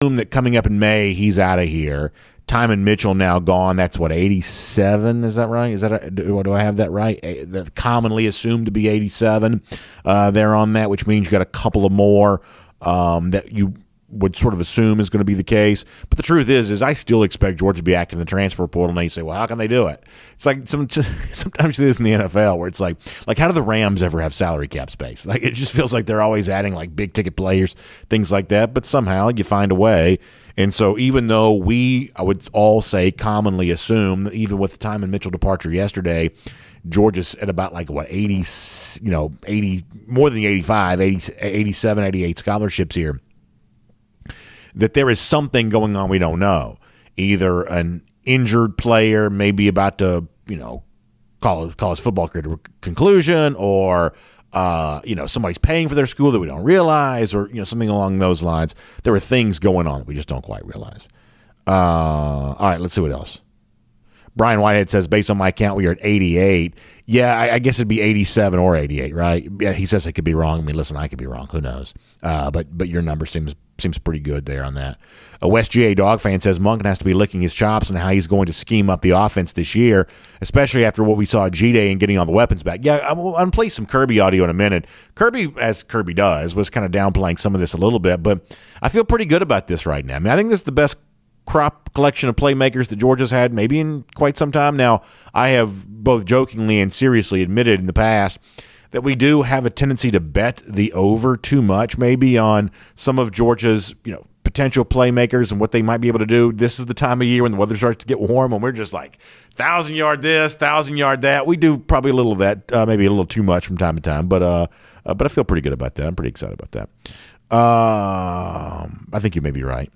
assume that coming up in May, he's out of here. Timon Mitchell now gone. That's what, 87? Is that right? Do I have that right? That commonly assumed to be 87. They're on that, which means you got a couple of more that you would sort of assume is going to be the case. But the truth is I still expect Georgia to be active in the transfer portal. And they say, well, how can they do it? It's like sometimes it is in the NFL where it's like how do the Rams ever have salary cap space? Like it just feels like they're always adding like big ticket players, things like that. But somehow you find a way. And so even though I would all say commonly assume that even with the Timon Mitchell departure yesterday, Georgia's at about 80, 80, more than 85, 80, 87, 88 scholarships here, that there is something going on we don't know. Either an injured player maybe about to, call his football career to a conclusion, or somebody's paying for their school that we don't realize, or something along those lines. There are things going on that we just don't quite realize. All right, let's see what else. Brian Whitehead says, based on my count, we are at 88. Yeah, I guess it'd be 87 or 88, right? Yeah, he says it could be wrong. I mean, listen, I could be wrong. Who knows? But your number seems pretty good there on that. A West GA Dog fan says Monken has to be licking his chops on how he's going to scheme up the offense this year, especially after what we saw at G-Day and getting all the weapons back. Yeah, I'm going to play some Kirby audio in a minute. Kirby, as Kirby does, was kind of downplaying some of this a little bit, but I feel pretty good about this right now. I mean, I think this is the best crop collection of playmakers that Georgia's had maybe in quite some time. Now, I have both jokingly and seriously admitted in the past that we do have a tendency to bet the over too much maybe on some of Georgia's, potential playmakers and what they might be able to do. This is the time of year when the weather starts to get warm and we're just like 1,000-yard this, 1,000-yard that. We do probably a little of that, maybe a little too much from time to time, but I feel pretty good about that. I'm pretty excited about that. I think you may be right.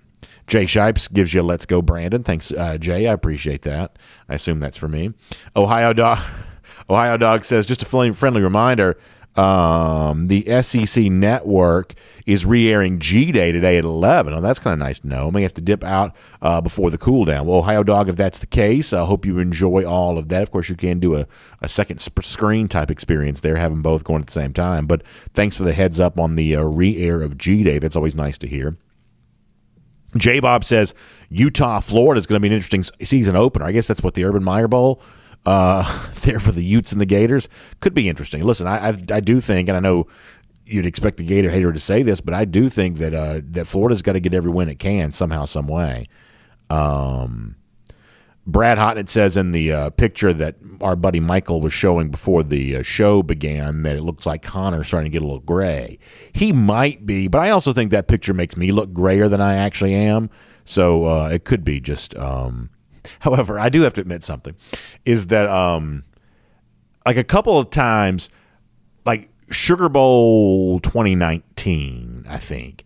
Jay Shipes gives you a let's go, Brandon. Thanks, Jay. I appreciate that. I assume that's for me. Ohio Dog says, just a friendly reminder, the SEC network is re-airing G-Day today at 11. Oh, that's kind of nice to know. I may have to dip out before the cool down. Well, Ohio Dog, if that's the case, I hope you enjoy all of that. Of course, you can do a second screen type experience there, have them both going at the same time. But thanks for the heads up on the re-air of G-Day. That's always nice to hear. J Bob says Utah, Florida is going to be an interesting season opener. I guess that's what the Urban Meyer Bowl there for the Utes and the Gators could be interesting. Listen, I do think, and I know you'd expect the Gator hater to say this, but I do think that Florida's got to get every win it can somehow, some way. Brad Hotnett says in the picture that our buddy Michael was showing before the show began that it looks like Connor's starting to get a little gray. He might be, but I also think that picture makes me look grayer than I actually am. So it could be just however, I do have to admit something, is that like a couple of times, like Sugar Bowl 2019, I think,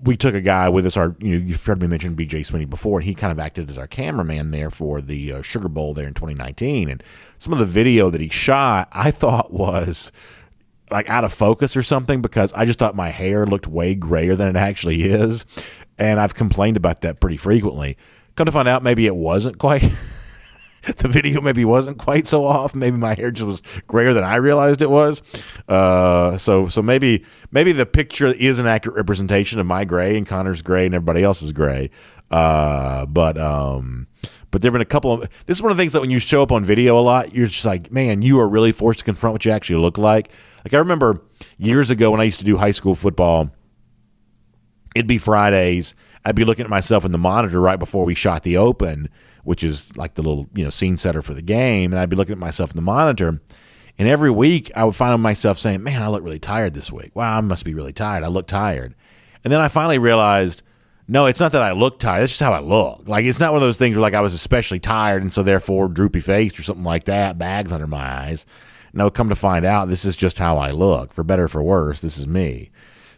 we took a guy with us. You've heard me mention BJ Sweeney before, and he kind of acted as our cameraman there for the Sugar Bowl there in 2019. And some of the video that he shot, I thought was like out of focus or something, because I just thought my hair looked way grayer than it actually is. And I've complained about that pretty frequently. Come to find out, maybe it wasn't quite. The video maybe wasn't quite so off. Maybe my hair just was grayer than I realized it was. So maybe the picture is an accurate representation of my gray and Connor's gray and everybody else's gray. But there've been a couple of. This is one of the things that when you show up on video a lot, you're just like, man, you are really forced to confront what you actually look like. Like I remember years ago when I used to do high school football. It'd be Fridays. I'd be looking at myself in the monitor right before we shot the open, which is like the little, scene setter for the game. And I'd be looking at myself in the monitor. And every week I would find myself saying, man, I look really tired this week. Wow, I must be really tired. I look tired. And then I finally realized, no, it's not that I look tired. It's just how I look. Like, it's not one of those things where like I was especially tired and so therefore droopy faced or something like that, bags under my eyes. No, come to find out, this is just how I look. For better or for worse, this is me.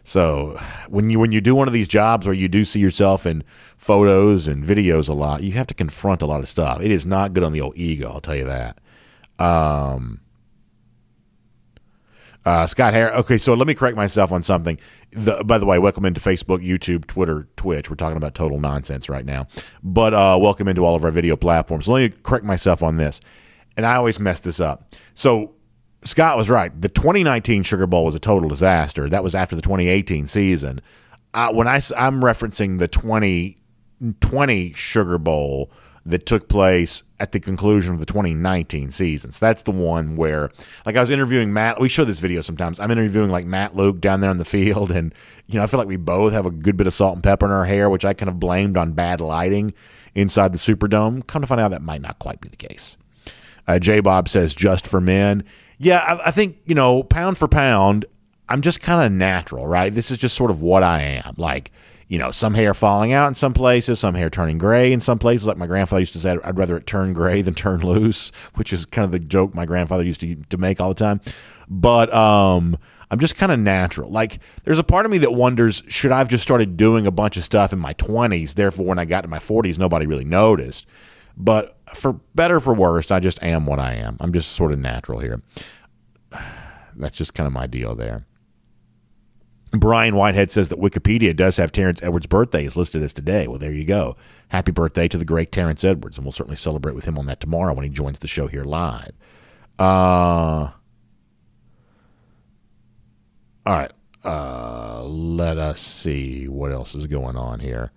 So when you do one of these jobs where you do see yourself in photos and videos a lot, you have to confront a lot of stuff. It is not good on the old ego, I'll tell you that. Scott Harris. Okay, so let me correct myself on something. By the way, welcome into Facebook, YouTube, Twitter, Twitch. We're talking about total nonsense right now. But welcome into all of our video platforms. So let me correct myself on this. And I always mess this up. So Scott was right. The 2019 Sugar Bowl was a total disaster. That was after the 2018 season. I'm referencing the 2020 Sugar Bowl that took place at the conclusion of the 2019 season. So that's the one where, like, I was interviewing Matt. We show this video sometimes. I'm interviewing, like, Matt Luke down there on the field, and, I feel like we both have a good bit of salt and pepper in our hair, which I kind of blamed on bad lighting inside the Superdome. Come to find out that might not quite be the case. J. Bob says, just for men. Yeah, I think, pound for pound, I'm just kind of natural, right? This is just sort of what I am. Like, some hair falling out in some places, some hair turning gray in some places. Like my grandfather used to say, I'd rather it turn gray than turn loose, which is kind of the joke my grandfather used to make all the time. But I'm just kind of natural. Like, there's a part of me that wonders, should I have just started doing a bunch of stuff in my 20s, therefore when I got to my 40s, nobody really noticed. But for better or for worse, I just am what I am. I'm just sort of natural here. That's just kind of my deal there. Brian Whitehead says that Wikipedia does have Terrence Edwards' birthday is listed as today. Well, there you go. Happy birthday to the great Terrence Edwards, and we'll certainly celebrate with him on that tomorrow when he joins the show here live. All right. Let us see what else is going on here.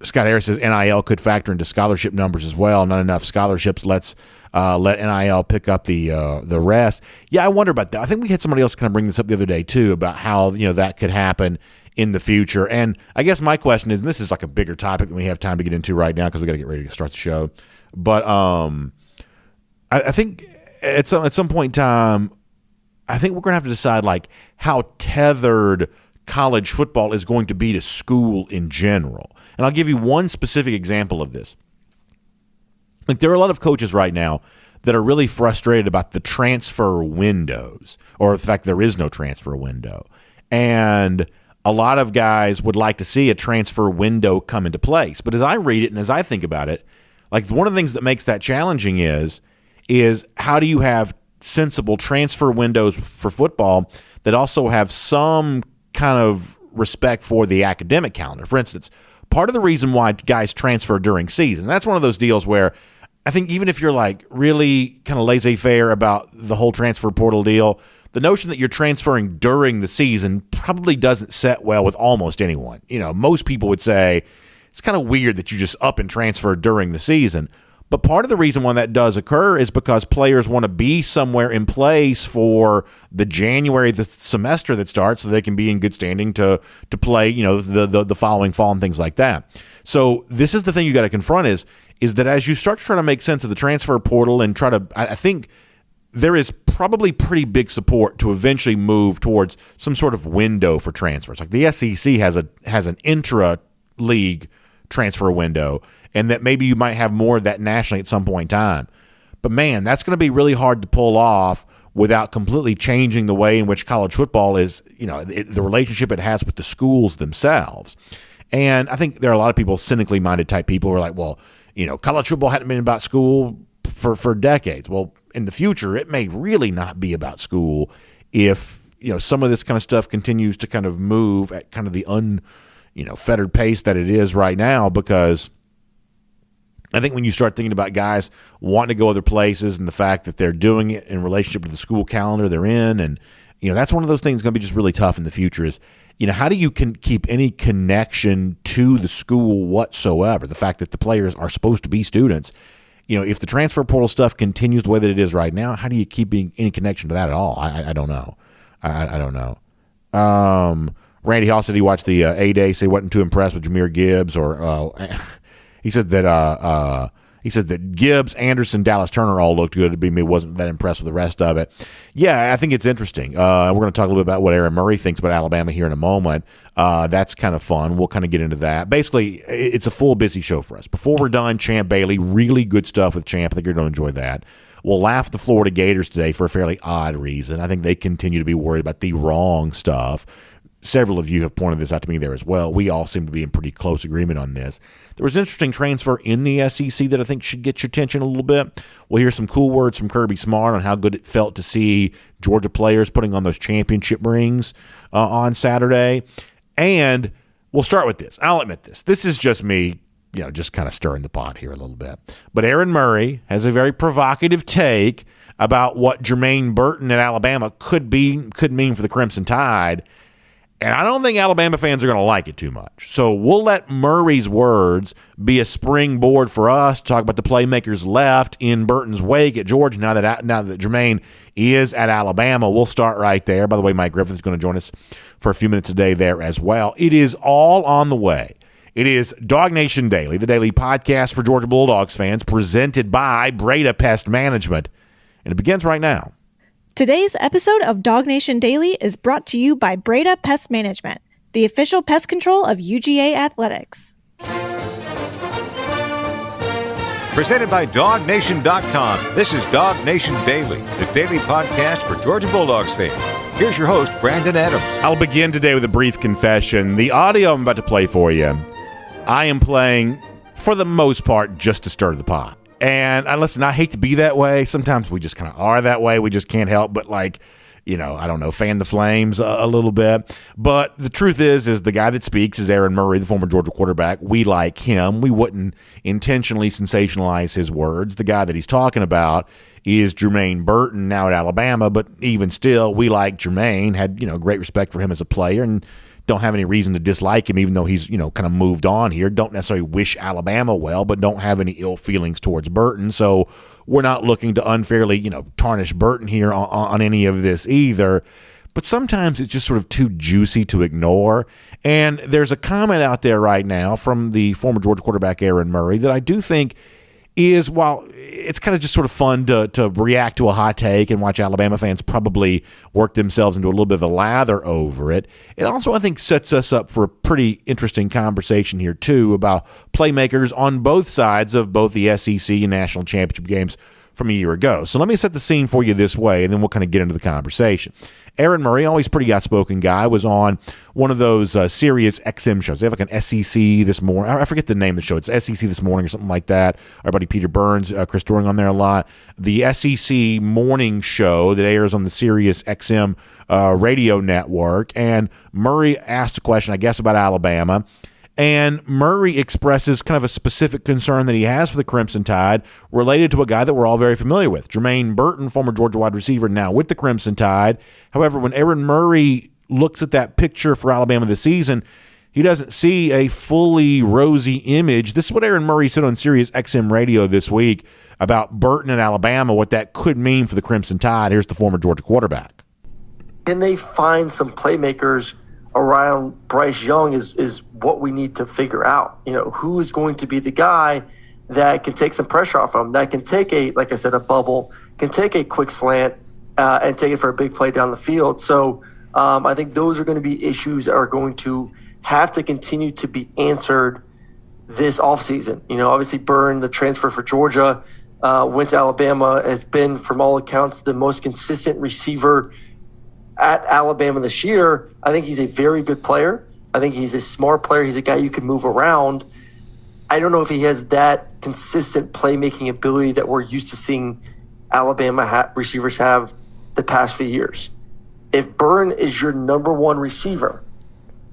Scott Harris says NIL could factor into scholarship numbers as well. Not enough scholarships. Let's let NIL pick up the rest. Yeah, I wonder about that. I think we had somebody else kind of bring this up the other day too about how that could happen in the future. And I guess my question is, and this is like a bigger topic than we have time to get into right now because we got to get ready to start the show. But I think at some point in time, I think we're going to have to decide like how tethered college football is going to be to school in general. And I'll give you one specific example of this. Like, there are a lot of coaches right now that are really frustrated about the transfer windows, or the fact there is no transfer window. And a lot of guys would like to see a transfer window come into place. But as I read it and as I think about it, like, one of the things that makes that challenging is how do you have sensible transfer windows for football that also have some kind of respect for the academic calendar? For instance, part of the reason why guys transfer during season, that's one of those deals where I think even if you're like really kind of laissez-faire about the whole transfer portal deal, the notion that you're transferring during the season probably doesn't set well with almost anyone. Most people would say it's kind of weird that you just up and transfer during the season. But part of the reason why that does occur is because players want to be somewhere in place for the semester that starts, so they can be in good standing to play, the following fall and things like that. So this is the thing you got to confront is that as you start to try to make sense of the transfer portal and try to, I think there is probably pretty big support to eventually move towards some sort of window for transfers. Like the SEC has an intra-league transfer window, and that maybe you might have more of that nationally at some point in time. But, man, that's going to be really hard to pull off without completely changing the way in which college football is, the relationship it has with the schools themselves. And I think there are a lot of people, cynically minded type people, who are like, well, college football hadn't been about school for decades. Well, in the future, it may really not be about school if, some of this kind of stuff continues to kind of move at kind of the fettered pace that it is right now, because I think when you start thinking about guys wanting to go other places and the fact that they're doing it in relationship to the school calendar they're in, and that's one of those things going to be just really tough in the future is, how do you keep any connection to the school whatsoever? The fact that the players are supposed to be students. If the transfer portal stuff continues the way that it is right now, how do you keep any connection to that at all? I don't know. I don't know. Randy Hall said he watched the A-Day, so he wasn't too impressed with Jahmyr Gibbs, or he said that Gibbs, Anderson, Dallas Turner all looked good. He wasn't that impressed with the rest of it. Yeah, I think it's interesting. We're going to talk a little bit about what Aaron Murray thinks about Alabama here in a moment. That's kind of fun. We'll kind of get into that. Basically, it's a full busy show for us. Before we're done, Champ Bailey, really good stuff with Champ. I think you're going to enjoy that. We'll laugh at the Florida Gators today for a fairly odd reason. I think they continue to be worried about the wrong stuff. Several of you have pointed this out to me there as well. We all seem to be in pretty close agreement on this. There was an interesting transfer in the SEC that I think should get your attention a little bit. We'll hear some cool words from Kirby Smart on how good it felt to see Georgia players putting on those championship rings on Saturday. And we'll start with this. I'll admit this. This is just me just kind of stirring the pot here a little bit. But Aaron Murray has a very provocative take about what Jermaine Burton at Alabama could mean for the Crimson Tide. And I don't think Alabama fans are going to like it too much. So we'll let Murray's words be a springboard for us to talk about the playmakers left in Burton's wake at Georgia now that Jermaine is at Alabama. We'll start right there. By the way, Mike Griffith is going to join us for a few minutes today there as well. It is all on the way. It is DawgNation Daily, the daily podcast for Georgia Bulldogs fans, presented by Breda Pest Management. And it begins right now. Today's episode of DawgNation Daily is brought to you by Breda Pest Management, the official pest control of UGA Athletics. Presented by DawgNation.com. This is DawgNation Daily, the daily podcast for Georgia Bulldogs fans. Here's your host, Brandon Adams. I'll begin today with a brief confession. The audio I'm about to play for you, I am playing, for the most part, just to stir the pot. And listen, I hate to be that way. Sometimes we just kind of are that way. We just can't help but I don't know, fan the flames a little bit. But the truth is the guy that speaks is Aaron Murray, the former Georgia quarterback. We like him. We wouldn't intentionally sensationalize his words. The guy that he's talking about is Jermaine Burton, now at Alabama. But even still, we like Jermaine, had, great respect for him as a player, and don't have any reason to dislike him, even though he's, kind of moved on here. Don't necessarily wish Alabama well, but don't have any ill feelings towards Burton. So we're not looking to unfairly, tarnish Burton here on any of this either. But sometimes it's just sort of too juicy to ignore. And there's a comment out there right now from the former Georgia quarterback Aaron Murray that I do think is, while it's kind of just sort of fun to react to a hot take and watch Alabama fans probably work themselves into a little bit of a lather over it, it also, I think, sets us up for a pretty interesting conversation here, too, about playmakers on both sides of both the SEC and national championship games from a year ago. So let me set the scene for you this way, and then we'll kind of get into the conversation. Aaron Murray, always pretty outspoken guy, was on one of those Sirius XM shows. They have like an SEC this morning. I forget the name of the show. It's SEC This Morning or something like that. Our buddy Peter Burns, Chris Doring on there a lot. The SEC morning show that airs on the Sirius XM radio network. And Murray asked a question, I guess, about Alabama. And Murray expresses kind of a specific concern that he has for the Crimson Tide related to a guy that we're all very familiar with, Jermaine Burton, former Georgia wide receiver, now with the Crimson Tide. However, when Aaron Murray looks at that picture for Alabama this season, he doesn't see a fully rosy image. This is what Aaron Murray said on Sirius XM radio this week about Burton and Alabama, what that could mean for the Crimson Tide. Here's the former Georgia quarterback. Can they find some playmakers around Bryce Young is what we need to figure out. Who is going to be the guy that can take some pressure off him, that can take like I said, a bubble, can take a quick slant and take it for a big play down the field. So I think those are going to be issues that are going to have to continue to be answered this offseason. Obviously Byrne, the transfer for Georgia, went to Alabama, has been, from all accounts, the most consistent receiver at Alabama this year. I think he's a very good player. I think he's a smart player. He's a guy you can move around. I don't know if he has that consistent playmaking ability that we're used to seeing Alabama receivers have the past few years. If Byrne is your number one receiver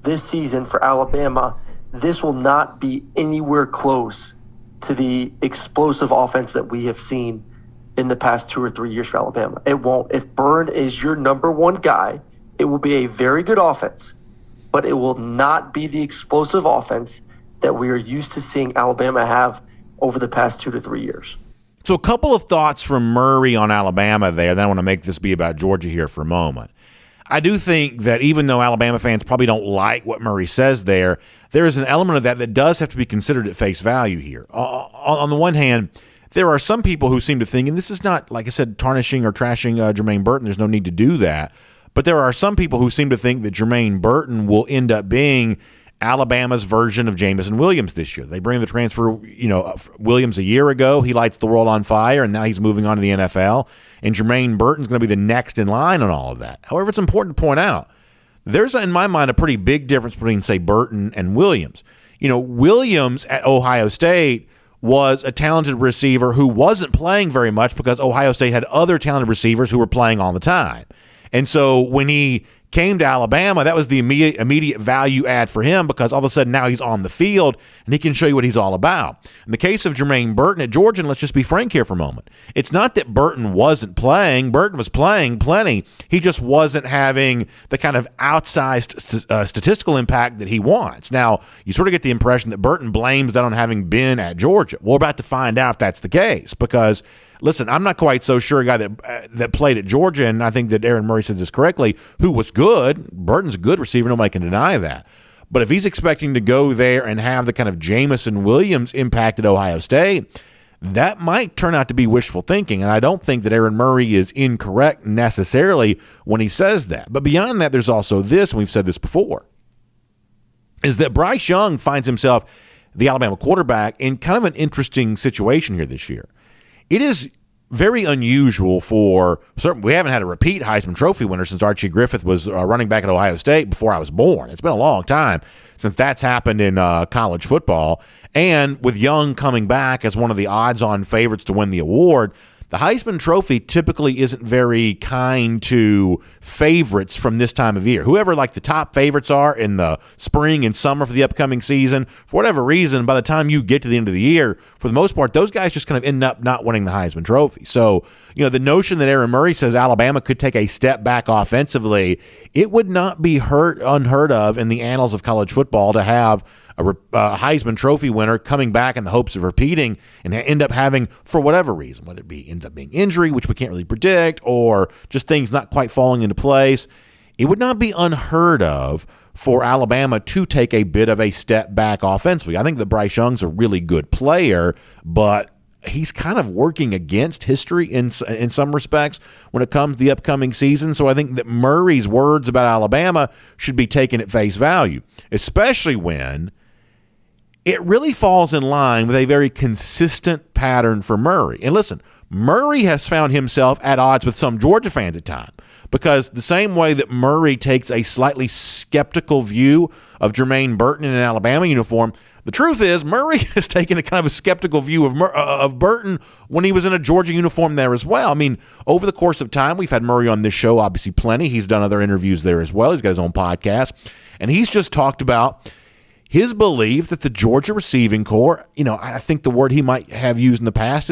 this season for Alabama, this will not be anywhere close to the explosive offense that we have seen in the past 2 or 3 years for Alabama. It won't. If Byrne is your number one guy, it will be a very good offense, but it will not be the explosive offense that we are used to seeing Alabama have over the past 2 to 3 years. So a couple of thoughts from Murray on Alabama there. Then I want to make this be about Georgia here for a moment. I do think that even though Alabama fans probably don't like what Murray says there is an element of that does have to be considered at face value here. On the one hand, there are some people who seem to think, and this is not, like I said, tarnishing or trashing Jermaine Burton. There's no need to do that. But there are some people who seem to think that Jermaine Burton will end up being Alabama's version of Jamison Williams this year. They bring the transfer, Williams a year ago. He lights the world on fire, and now he's moving on to the NFL. And Jermaine Burton's going to be the next in line on all of that. However, it's important to point out, there's, in my mind, a pretty big difference between, say, Burton and Williams. Williams at Ohio State was a talented receiver who wasn't playing very much because Ohio State had other talented receivers who were playing all the time. And so when he came to Alabama, that was the immediate value add for him because all of a sudden now he's on the field and he can show you what he's all about. In the case of Jermaine Burton at Georgia, and let's just be frank here for a moment, it's not that Burton wasn't playing. Burton was playing plenty. He just wasn't having the kind of outsized statistical impact that he wants. Now, you sort of get the impression that Burton blames that on having been at Georgia. We're about to find out if that's the case because listen, I'm not quite so sure a guy that played at Georgia, and I think that Aaron Murray said this correctly, who was good. Burton's a good receiver. Nobody can deny that. But if he's expecting to go there and have the kind of Jamison Williams impact at Ohio State, that might turn out to be wishful thinking. And I don't think that Aaron Murray is incorrect necessarily when he says that. But beyond that, there's also this, and we've said this before, is that Bryce Young finds himself, the Alabama quarterback, in kind of an interesting situation here this year. It is very unusual we haven't had a repeat Heisman Trophy winner since Archie Griffith was running back at Ohio State before I was born. It's been a long time since that's happened in college football. And with Young coming back as one of the odds-on favorites to win the award, the Heisman Trophy typically isn't very kind to favorites from this time of year. Whoever like the top favorites are in the spring and summer for the upcoming season, for whatever reason, by the time you get to the end of the year, for the most part, those guys just kind of end up not winning the Heisman Trophy. So, the notion that Aaron Murray says Alabama could take a step back offensively, it would not be unheard of in the annals of college football to have a Heisman Trophy winner coming back in the hopes of repeating and end up having, for whatever reason, whether it ends up being injury, which we can't really predict, or just things not quite falling into place, it would not be unheard of for Alabama to take a bit of a step back offensively. I think that Bryce Young's a really good player, but he's kind of working against history in some respects when it comes to the upcoming season. So I think that Murray's words about Alabama should be taken at face value, especially when it really falls in line with a very consistent pattern for Murray. And listen, Murray has found himself at odds with some Georgia fans at times because the same way that Murray takes a slightly skeptical view of Jermaine Burton in an Alabama uniform, the truth is Murray has taken a kind of a skeptical view of Burton when he was in a Georgia uniform there as well. I mean, over the course of time, we've had Murray on this show, obviously plenty. He's done other interviews there as well. He's got his own podcast. And he's just talked about his belief that the Georgia receiving corps, I think the word he might have used in the past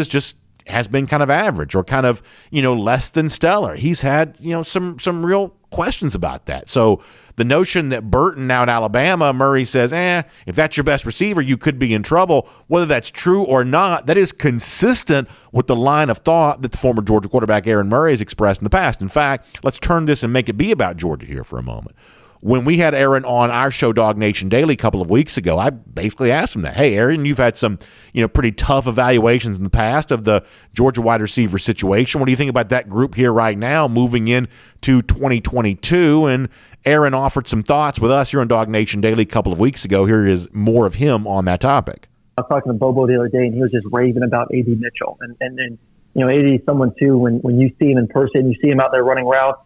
has been kind of average or kind of, less than stellar. He's had, some real questions about that. So the notion that Burton now at Alabama, Murray says, if that's your best receiver, you could be in trouble. Whether that's true or not, that is consistent with the line of thought that the former Georgia quarterback Aaron Murray has expressed in the past. In fact, let's turn this and make it be about Georgia here for a moment. When we had Aaron on our show, DawgNation Daily, a couple of weeks ago, I basically asked him that, hey, Aaron, you've had some, pretty tough evaluations in the past of the Georgia wide receiver situation. What do you think about that group here right now moving into 2022? And Aaron offered some thoughts with us here on DawgNation Daily a couple of weeks ago. Here is more of him on that topic. I was talking to Bobo the other day, and he was just raving about A.D. Mitchell. And A.D. is someone, too, when you see him in person, you see him out there running routes,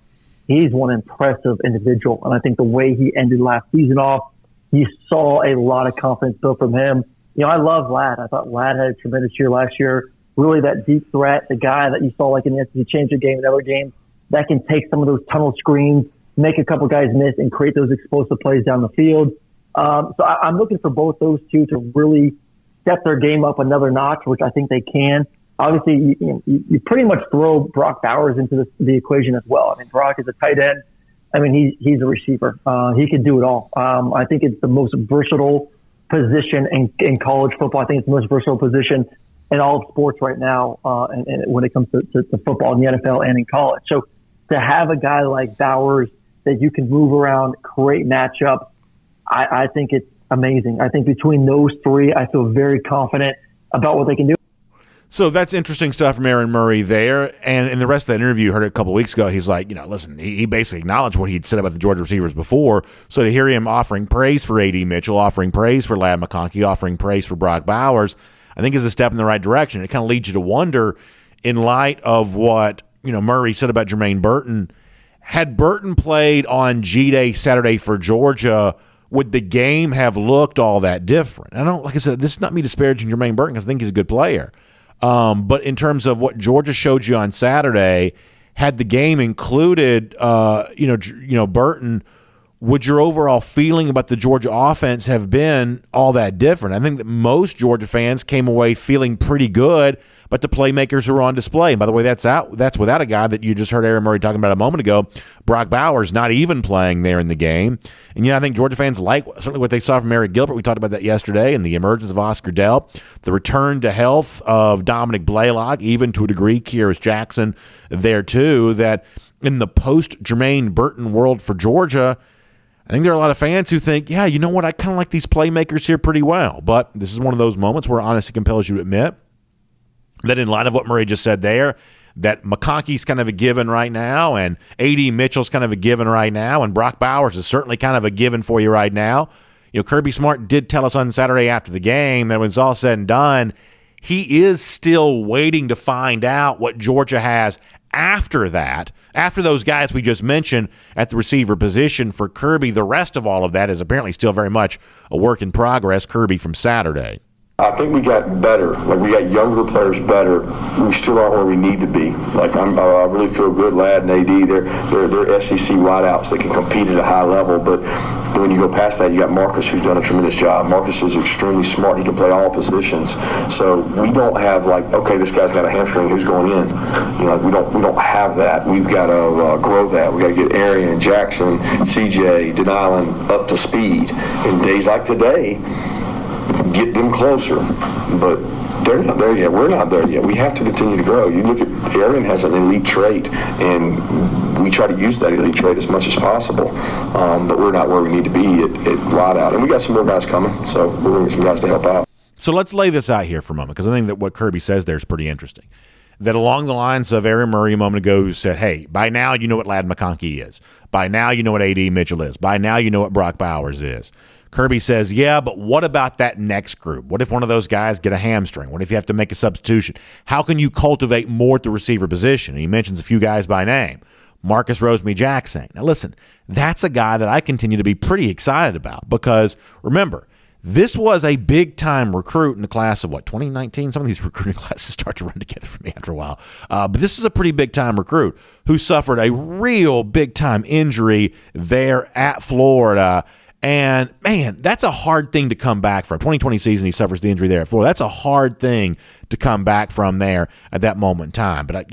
he's one impressive individual. And I think the way he ended last season off, you saw a lot of confidence built from him. I love Ladd. I thought Ladd had a tremendous year last year. Really that deep threat, the guy that you saw like in the SEC Championship game and other games that can take some of those tunnel screens, make a couple guys miss, and create those explosive plays down the field. So I'm looking for both those two to really step their game up another notch, which I think they can. Obviously, you pretty much throw Brock Bowers into the equation as well. I mean, Brock is a tight end. I mean, he's a receiver. He can do it all. I think it's the most versatile position in college football. I think it's the most versatile position in all of sports right now, and when it comes to football in the NFL and in college. So to have a guy like Bowers that you can move around, create matchups, I think it's amazing. I think between those three, I feel very confident about what they can do. So that's interesting stuff from Aaron Murray there. And in the rest of that interview, you heard it a couple of weeks ago, he's like, listen, he basically acknowledged what he'd said about the Georgia receivers before. So to hear him offering praise for A.D. Mitchell, offering praise for Ladd McConkey, offering praise for Brock Bowers, I think is a step in the right direction. It kind of leads you to wonder, in light of what Murray said about Jermaine Burton, had Burton played on G-Day Saturday for Georgia, would the game have looked all that different? Like I said, this is not me disparaging Jermaine Burton because I think he's a good player. But in terms of what Georgia showed you on Saturday, had the game included, Burton, would your overall feeling about the Georgia offense have been all that different? I think that most Georgia fans came away feeling pretty good, but the playmakers are on display. And by the way, that's without a guy that you just heard Aaron Murray talking about a moment ago. Brock Bowers not even playing there in the game. And, I think Georgia fans like certainly what they saw from Eric Gilbert. We talked about that yesterday, and the emergence of Oscar Dell, the return to health of Dominic Blaylock, even to a degree, Kyrus Jackson there too, that in the post-Jermaine Burton world for Georgia, I think there are a lot of fans who think, yeah, you know what, I kind of like these playmakers here pretty well. But this is one of those moments where honesty compels you to admit that in light of what Murray just said there, that McConkey's kind of a given right now, and A.D. Mitchell's kind of a given right now, and Brock Bowers is certainly kind of a given for you right now. Kirby Smart did tell us on Saturday after the game that when it's all said and done, he is still waiting to find out what Georgia has after that. After those guys we just mentioned at the receiver position for Kirby, the rest of all of that is apparently still very much a work in progress, Kirby, from Saturday. I think we got better. Like, we got younger players better. We still aren't where we need to be. Like, I really feel good. Ladd and AD, they're SEC wideouts. They can compete at a high level. But when you go past that, you got Marcus, who's done a tremendous job. Marcus is extremely smart. He can play all positions. So we don't have okay, this guy's got a hamstring. Who's going in? We don't have that. We've got to grow that. We got to get Arian, Jackson, CJ, Denialin up to speed. In days like today, get them closer, but they're not there yet. We're not there yet. We have to continue to grow. You look at Arian has an elite trait, and we try to use that elite trait as much as possible, but we're not where we need to be at wideout. And we got some more guys coming, so we're going to get some guys to help out. So let's lay this out here for a moment, because I think that what Kirby says there is pretty interesting. That along the lines of Aaron Murray a moment ago, who said, hey, by now you know what Ladd McConkey is. By now you know what A.D. Mitchell is. By now you know what Brock Bowers is. Kirby says, yeah, but what about that next group? What if one of those guys get a hamstring? What if you have to make a substitution? How can you cultivate more at the receiver position? And he mentions a few guys by name. Marcus Rosemy-Jackson. Now listen, that's a guy that I continue to be pretty excited about because, remember, this was a big-time recruit in the class of, 2019? Some of these recruiting classes start to run together for me after a while. But this is a pretty big-time recruit who suffered a real big-time injury there at Florida. And, man, that's a hard thing to come back from. 2020 season, he suffers the injury there at Florida. That's a hard thing to come back from there at that moment in time. But,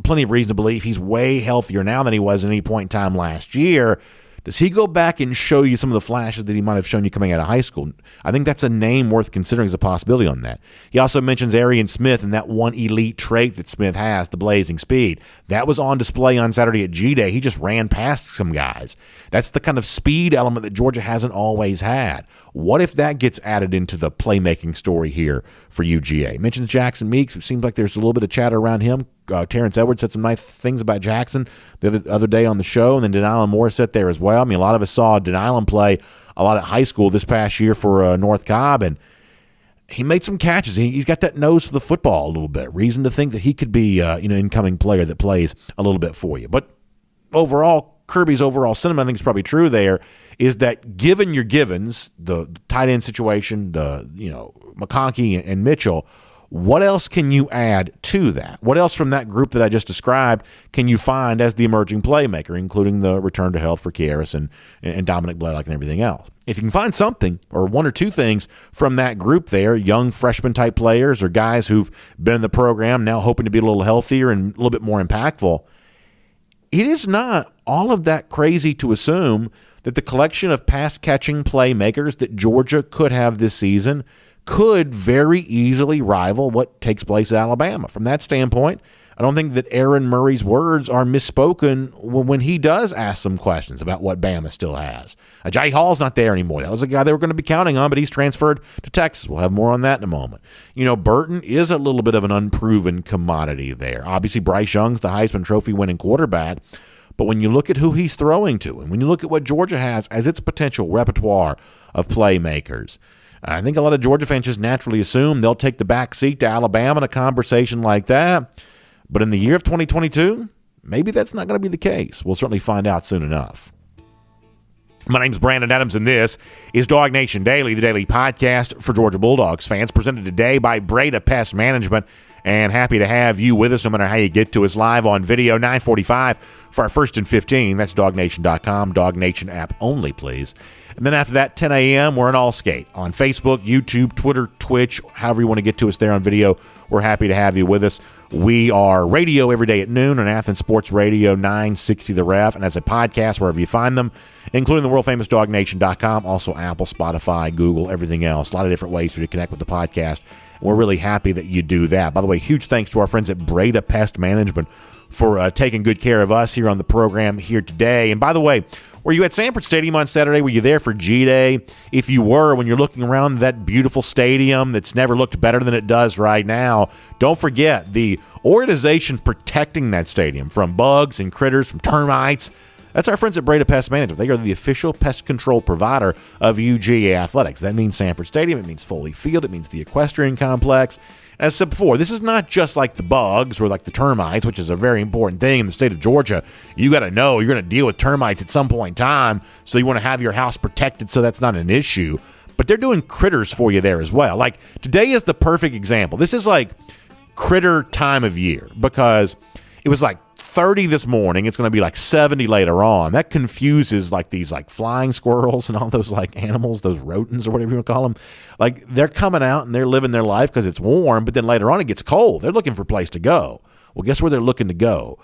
plenty of reason to believe he's way healthier now than he was at any point in time last year. Does he go back and show you some of the flashes that he might have shown you coming out of high school? I think that's a name worth considering as a possibility on that. He also mentions Arian Smith and that one elite trait that Smith has, the blazing speed. That was on display on Saturday at G-Day. He just ran past some guys. That's the kind of speed element that Georgia hasn't always had. What if that gets added into the playmaking story here for UGA? Mentions Jackson Meeks. It seems like there's a little bit of chatter around him. Terrence Edwards said some nice things about Jackson the other day on the show, and then Denialin Morissette there as well. I mean, a lot of us saw Denialin play a lot at high school this past year for North Cobb, and he made some catches. He's got that nose for the football a little bit. Reason to think that he could be incoming player that plays a little bit for you. But overall, Kirby's overall sentiment, I think is probably true there, is that given your givens, the tight end situation, McConkey and Mitchell, what else can you add to that? What else from that group that I just described can you find as the emerging playmaker, including the return to health for Kyrus and Dominic Blaylock and everything else? If you can find something or one or two things from that group there, young freshman-type players or guys who've been in the program now hoping to be a little healthier and a little bit more impactful, it is not all of that crazy to assume that the collection of pass-catching playmakers that Georgia could have this season could very easily rival what takes place at Alabama. From that standpoint, I don't think that Aaron Murray's words are misspoken when he does ask some questions about what Bama still has. Ajayi Hall's not there anymore. That was a guy they were going to be counting on, but he's transferred to Texas. We'll have more on that in a moment. Burton is a little bit of an unproven commodity there. Obviously, Bryce Young's the Heisman Trophy winning quarterback, but when you look at who he's throwing to and when you look at what Georgia has as its potential repertoire of playmakers, I think a lot of Georgia fans just naturally assume they'll take the back seat to Alabama in a conversation like that. But in the year of 2022, maybe that's not going to be the case. We'll certainly find out soon enough. My name's Brandon Adams, and this is DawgNation Daily, the daily podcast for Georgia Bulldogs fans, presented today by Breda Pest Management. and happy to have you with us no matter how you get to us live on video, 9:45 for our 1st and 15. That's DawgNation.com, DawgNation app only, please. And then after that, 10 a.m., we're in All Skate on Facebook, YouTube, Twitter, Twitch, however you want to get to us there on video. We're happy to have you with us. We are radio every day at noon on Athens Sports Radio 960 The Ref, and as a podcast wherever you find them, including the world-famous DawgNation.com, also Apple, Spotify, Google, everything else. A lot of different ways for you to connect with the podcast. We're really happy that you do that. By the way, huge thanks to our friends at Breda Pest Management for taking good care of us here on the program here today. And by the way, were you at Sanford Stadium on Saturday? Were you there for G-Day? If you were, when you're looking around that beautiful stadium that's never looked better than it does right now, don't forget the organization protecting that stadium from bugs and critters, from termites. That's our friends at Breda Pest Management. They are the official pest control provider of UGA Athletics. That means Sanford Stadium. It means Foley Field. It means the equestrian complex. As I said before, this is not just like the bugs or like the termites, which is a very important thing in the state of Georgia. You got to know you're going to deal with termites at some point in time, so you want to have your house protected so that's not an issue. But they're doing critters for you there as well. Like today is the perfect example. This is like critter time of year because it was like 30 this morning. It's going to be like 70 later on. That confuses like these like flying squirrels and all those like animals, those rodents or whatever you want to call them. Like they're coming out and they're living their life because it's warm, but then later on it gets cold. They're looking for a place to go. Well, guess where they're looking to go?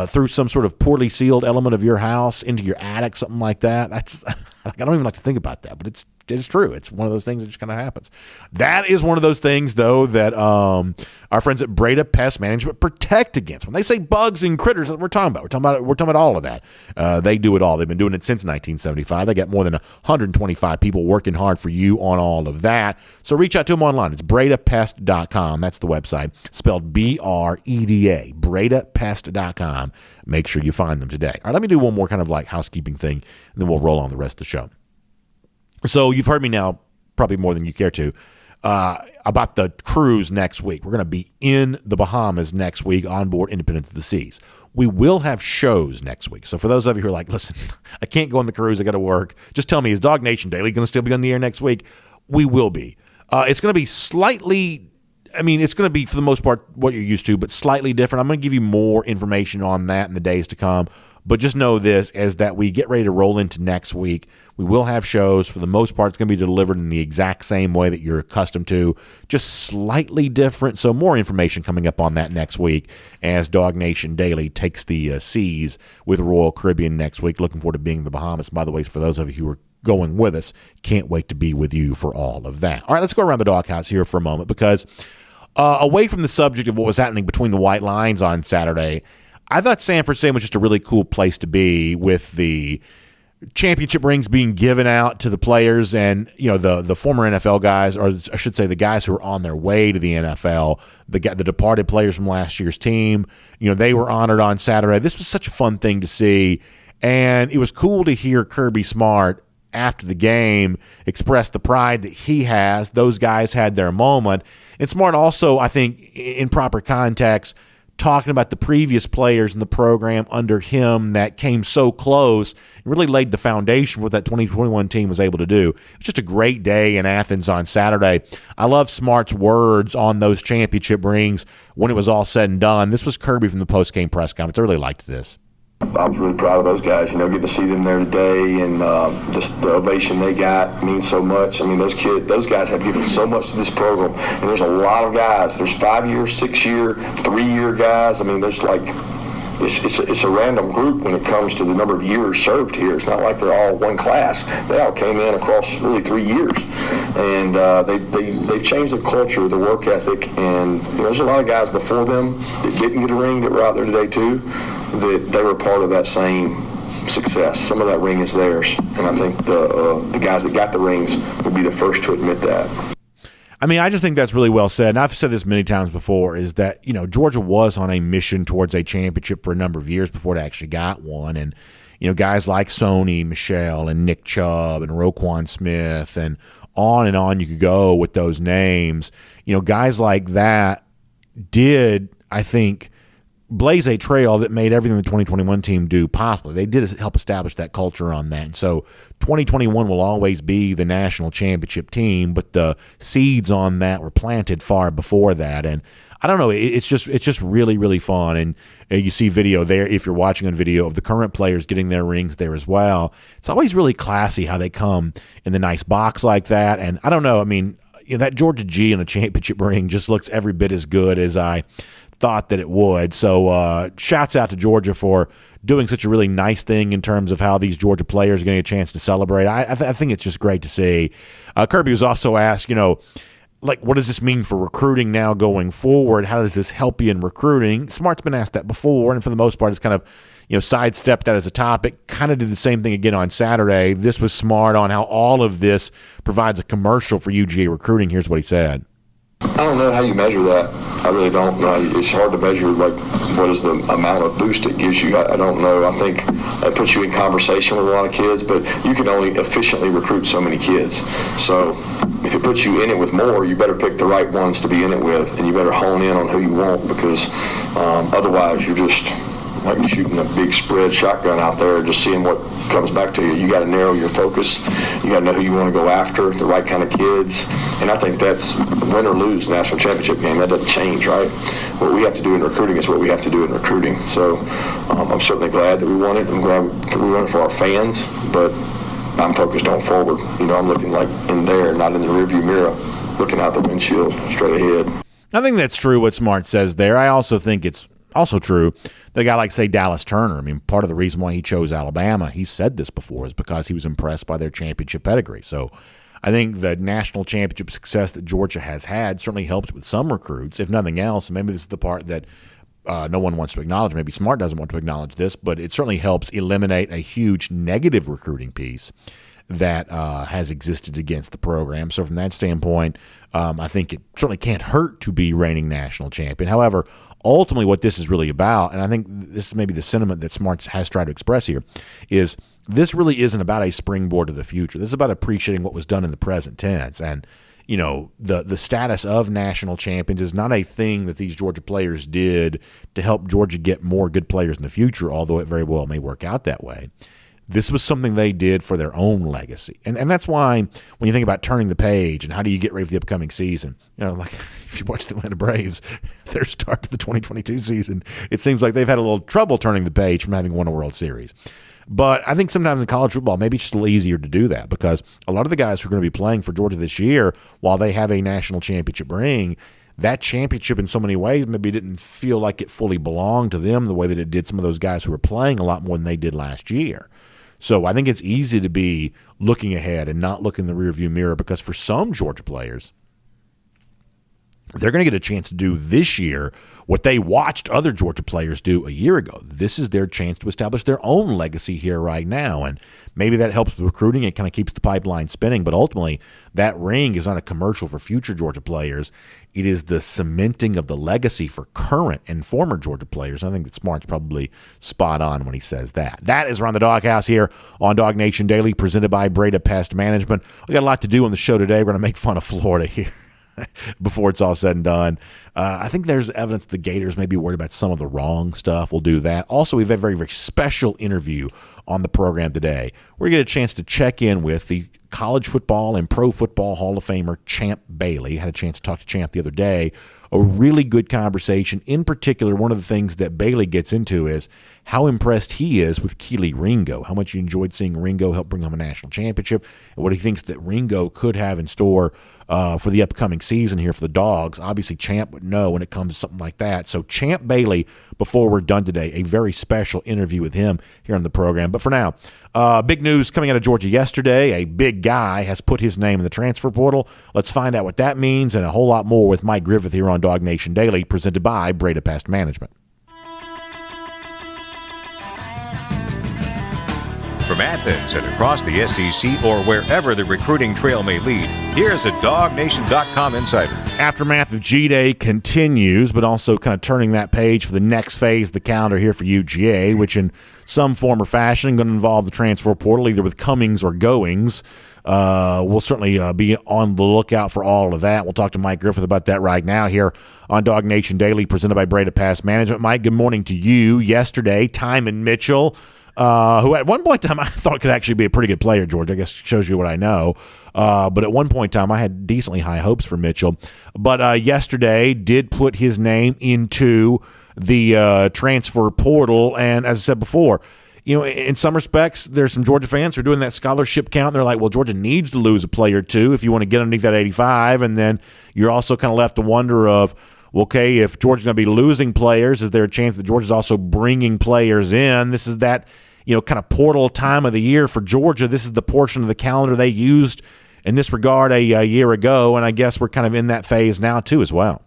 Through some sort of poorly sealed element of your house, into your attic, something like that. That's I don't even like to think about that, but it's true. It's one of those things that just kind of happens. That is one of those things, though, that our friends at Breda Pest Management protect against. When they say bugs and critters, we're talking about all of that. They do it all. They've been doing it since 1975. They got more than 125 people working hard for you on all of that. So reach out to them online. It's BredaPest.com. That's the website. Spelled BREDA. BredaPest.com. Make sure you find them today. All right, let me do one more kind of like housekeeping thing, and then we'll roll on the rest of the show. So you've heard me now, probably more than you care to, about the cruise next week. We're going to be in the Bahamas next week on board Independence of the Seas. We will have shows next week. So for those of you who are like, listen, I can't go on the cruise, I got to work, just tell me, is DawgNation Daily going to still be on the air next week? We will be. It's going to be slightly, it's going to be for the most part what you're used to, but slightly different. I'm going to give you more information on that in the days to come. But just know this, as that we get ready to roll into next week, we will have shows. For the most part, it's going to be delivered in the exact same way that you're accustomed to, just slightly different. So more information coming up on that next week as DawgNation Daily takes the seas with Royal Caribbean next week. Looking forward to being in the Bahamas. By the way, for those of you who are going with us, can't wait to be with you for all of that. All right, let's go around the doghouse here for a moment because away from the subject of what was happening between the White Lines on Saturday, I thought Sanford Stadium was just a really cool place to be with the championship rings being given out to the players and, the former NFL guys, or I should say the guys who are on their way to the NFL, the departed players from last year's team, they were honored on Saturday. This was such a fun thing to see, and it was cool to hear Kirby Smart after the game express the pride that he has. Those guys had their moment. And Smart also, I think, in proper context, talking about the previous players in the program under him that came so close and really laid the foundation for what that 2021 team was able to do. It was just a great day in Athens on Saturday. I love Smart's words on those championship rings when it was all said and done. This was Kirby from the post-game press conference. I really liked this. I was really proud of those guys, getting to see them there today, and just the ovation they got means so much. Those guys have given so much to this program, and there's a lot of guys. There's 5-year, 6-year, 3-year guys. There's like it's a random group when it comes to the number of years served here. It's not like they're all one class. They all came in across really 3 years, and they've changed the culture, the work ethic, and there's a lot of guys before them that didn't get a ring that were out there today too, that they were part of that same success. Some of that ring is theirs, and I think the guys that got the rings will be the first to admit that. I just think that's really well said, and I've said this many times before, is that, Georgia was on a mission towards a championship for a number of years before it actually got one, and, guys like Sony Michel and Nick Chubb and Roquan Smith and on you could go with those names. Guys like that did, I think, blaze a trail that made everything the 2021 team do possible. They did help establish that culture on that. And so 2021 will always be the national championship team, but the seeds on that were planted far before that. And I don't know. It's just really, really fun. And you see video there, if you're watching on video, of the current players getting their rings there as well. It's always really classy how they come in the nice box like that. And I don't know. I mean, that Georgia G in a championship ring just looks every bit as good as I thought that it would. So shouts out to Georgia for doing such a really nice thing in terms of how these Georgia players are getting a chance to celebrate. I think it's just great to see. Kirby was also asked, like, what does this mean for recruiting now going forward? How does this help you in recruiting? Smart's been asked that before, and for the most part, it's kind of sidestepped that as a topic. Kind of did the same thing again on Saturday. This was Smart on how all of this provides a commercial for UGA recruiting. Here's what he said. I don't know how you measure that. I really don't know. It's hard to measure, like, what is the amount of boost it gives you. I don't know. I think it puts you in conversation with a lot of kids, but you can only efficiently recruit so many kids. So if it puts you in it with more, you better pick the right ones to be in it with, and you better hone in on who you want, because otherwise you're just like shooting a big spread shotgun out there, just seeing what comes back to you. You got to narrow your focus. You got to know who you want to go after, the right kind of kids. And I think that's win or lose national championship game. That doesn't change, right? What we have to do in recruiting is what we have to do in recruiting. So I'm certainly glad that we won it. I'm glad that we won it for our fans, but I'm focused on forward. I'm looking like in there, not in the rearview mirror, looking out the windshield straight ahead. I think that's true what Smart says there. I also think it's also true that a guy like, say, Dallas Turner, I mean, part of the reason why he chose Alabama, he said this before, is because he was impressed by their championship pedigree. So I think the national championship success that Georgia has had certainly helps with some recruits, if nothing else. And maybe this is the part that no one wants to acknowledge. Maybe Smart doesn't want to acknowledge this, but it certainly helps eliminate a huge negative recruiting piece that has existed against the program. So from that standpoint, I think it certainly can't hurt to be reigning national champion. However, ultimately what this is really about, and I think this is maybe the sentiment that Smart has tried to express here, is this really isn't about a springboard to the future. This is about appreciating what was done in the present tense. And, the status of national champions is not a thing that these Georgia players did to help Georgia get more good players in the future, although it very well may work out that way. This was something they did for their own legacy. And that's why when you think about turning the page and how do you get ready for the upcoming season, like if you watch the Atlanta Braves, their start to the 2022 season, it seems like they've had a little trouble turning the page from having won a World Series. But I think sometimes in college football, maybe it's just a little easier to do that because a lot of the guys who are going to be playing for Georgia this year, while they have a national championship ring, that championship in so many ways maybe didn't feel like it fully belonged to them the way that it did some of those guys who were playing a lot more than they did last year. So I think it's easy to be looking ahead and not look in the rearview mirror because for some Georgia players, they're going to get a chance to do this year what they watched other Georgia players do a year ago. This is their chance to establish their own legacy here right now. And maybe that helps with recruiting. It kind of keeps the pipeline spinning. But ultimately, that ring is not a commercial for future Georgia players. It is the cementing of the legacy for current and former Georgia players. I think that Smart's probably spot on when he says that. That is Around the Doghouse here on DawgNation Daily, presented by Breda Pest Management. We got a lot to do on the show today. We're going to make fun of Florida here before it's all said and done. I think there's evidence the Gators may be worried about some of the wrong stuff. We'll do that. Also, we have a very, very special interview on the program today. We're going to get a chance to check in with the college football and pro football Hall of Famer Champ Bailey. I had a chance to talk to Champ the other day. A really good conversation. In particular, one of the things that Bailey gets into is how impressed he is with Keely Ringo, how much he enjoyed seeing Ringo help bring home a national championship, and what he thinks that Ringo could have in store for the upcoming season here for the Dogs. Obviously, Champ would know when it comes to something like that. So Champ Bailey, before we're done today, a very special interview with him here on the program. But for now, big news coming out of Georgia yesterday. A big guy has put his name in the transfer portal. Let's find out what that means and a whole lot more with Mike Griffith here on DawgNation Daily, presented by Breda Pest Management. From Athens and across the SEC or wherever the recruiting trail may lead, here's a DawgNation.com insider. Aftermath of G-Day continues, but also kind of turning that page for the next phase of the calendar here for UGA, which in some form or fashion going to involve the transfer portal, either with comings or goings. We'll certainly be on the lookout for all of that. We'll talk to Mike Griffith about that right now here on DawgNation Daily, presented by Breda Pest Management. Mike, good morning to you. Yesterday, Timon Mitchell who at one point in time I thought could actually be a pretty good player, George. I guess shows you what I know. But at one point in time I had decently high hopes for Mitchell. But yesterday did put his name into the transfer portal. And as I said before, in some respects, there's some Georgia fans who are doing that scholarship count. They're like, well, Georgia needs to lose a player or two if you want to get underneath that 85. And then you're also kind of left to wonder of, okay, if Georgia's going to be losing players, is there a chance that Georgia's also bringing players in? This is that, kind of portal time of the year for Georgia. This is the portion of the calendar they used in this regard a year ago, and I guess we're kind of in that phase now too as well.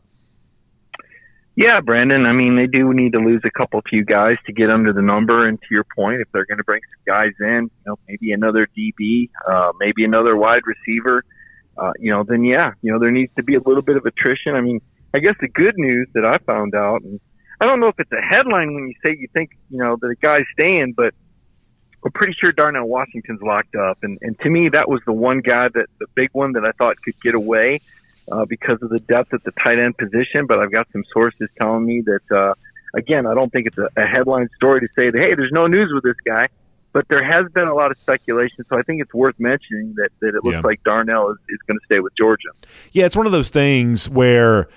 Yeah, Brandon. I mean, they do need to lose a few guys to get under the number. And to your point, if they're going to bring some guys in, maybe another DB, maybe another wide receiver, then there needs to be a little bit of attrition. I mean, I guess the good news that I found out, and I don't know if it's a headline when you say you think, that a guy's staying, but I'm pretty sure Darnell Washington's locked up. And to me, that was the one guy the big one that I thought could get away because of the depth at the tight end position. But I've got some sources telling me that, again, I don't think it's a headline story to say that, hey, there's no news with this guy. But there has been a lot of speculation, so I think it's worth mentioning that it looks like Darnell is going to stay with Georgia. Yeah, it's one of those things where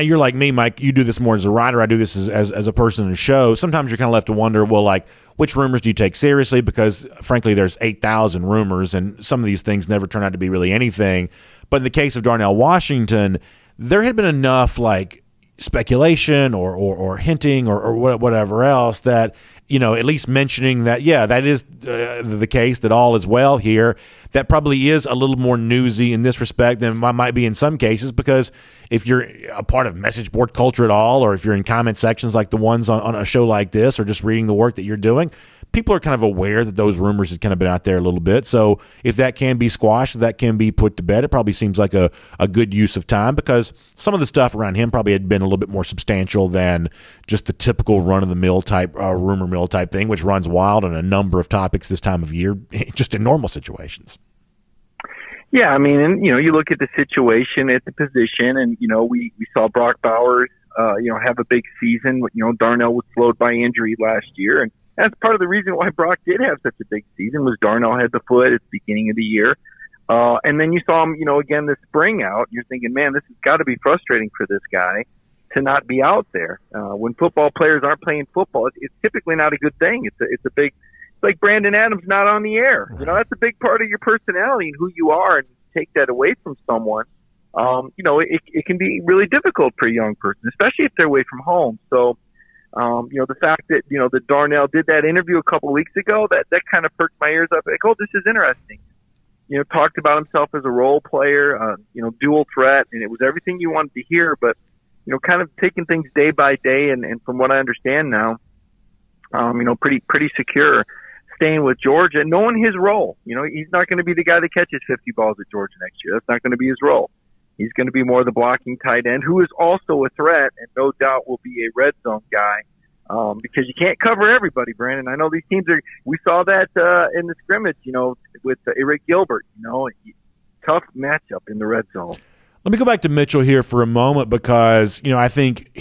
you're like me, Mike. You do this more as a writer. I do this as a person in the show. Sometimes you're kind of left to wonder, well, like, which rumors do you take seriously? Because, frankly, there's 8,000 rumors, and some of these things never turn out to be really anything. But in the case of Darnell Washington, there had been enough, like, speculation or hinting or whatever else that, at least mentioning that, that is the case, that all is well here. That probably is a little more newsy in this respect than might be in some cases, because if you're a part of message board culture at all, or if you're in comment sections like the ones on a show like this, or just reading the work that you're doing, people are kind of aware that those rumors have kind of been out there a little bit. So if that can be squashed, if that can be put to bed, it probably seems like a good use of time, because some of the stuff around him probably had been a little bit more substantial than just the typical run-of-the-mill type, rumor mill type thing, which runs wild on a number of topics this time of year, just in normal situations. Yeah, I mean, and, you look at the situation at the position, and, we saw Brock Bowers, have a big season. Darnell was slowed by injury last year, and that's part of the reason why Brock did have such a big season, was Darnell had the foot at the beginning of the year. And then you saw him, again this spring out. You're thinking, man, this has got to be frustrating for this guy to not be out there. When football players aren't playing football, it's typically not a good thing. It's a big, like Brandon Adams not on the air. That's a big part of your personality and who you are, and take that away from someone. It can be really difficult for a young person, especially if they're away from home. So, the fact that, that Darnell did that interview a couple of weeks ago, that kind of perked my ears up. Like, oh, this is interesting. Talked about himself as a role player, dual threat, and it was everything you wanted to hear, but, kind of taking things day by day. And from what I understand now, pretty secure staying with Georgia, knowing his role. He's not going to be the guy that catches 50 balls at Georgia next year. That's not going to be his role. He's going to be more the blocking tight end, who is also a threat and no doubt will be a red zone guy, because you can't cover everybody, Brandon. I know these teams are – we saw that in the scrimmage, with Eric Gilbert, tough matchup in the red zone. Let me go back to Mitchell here for a moment, because, I think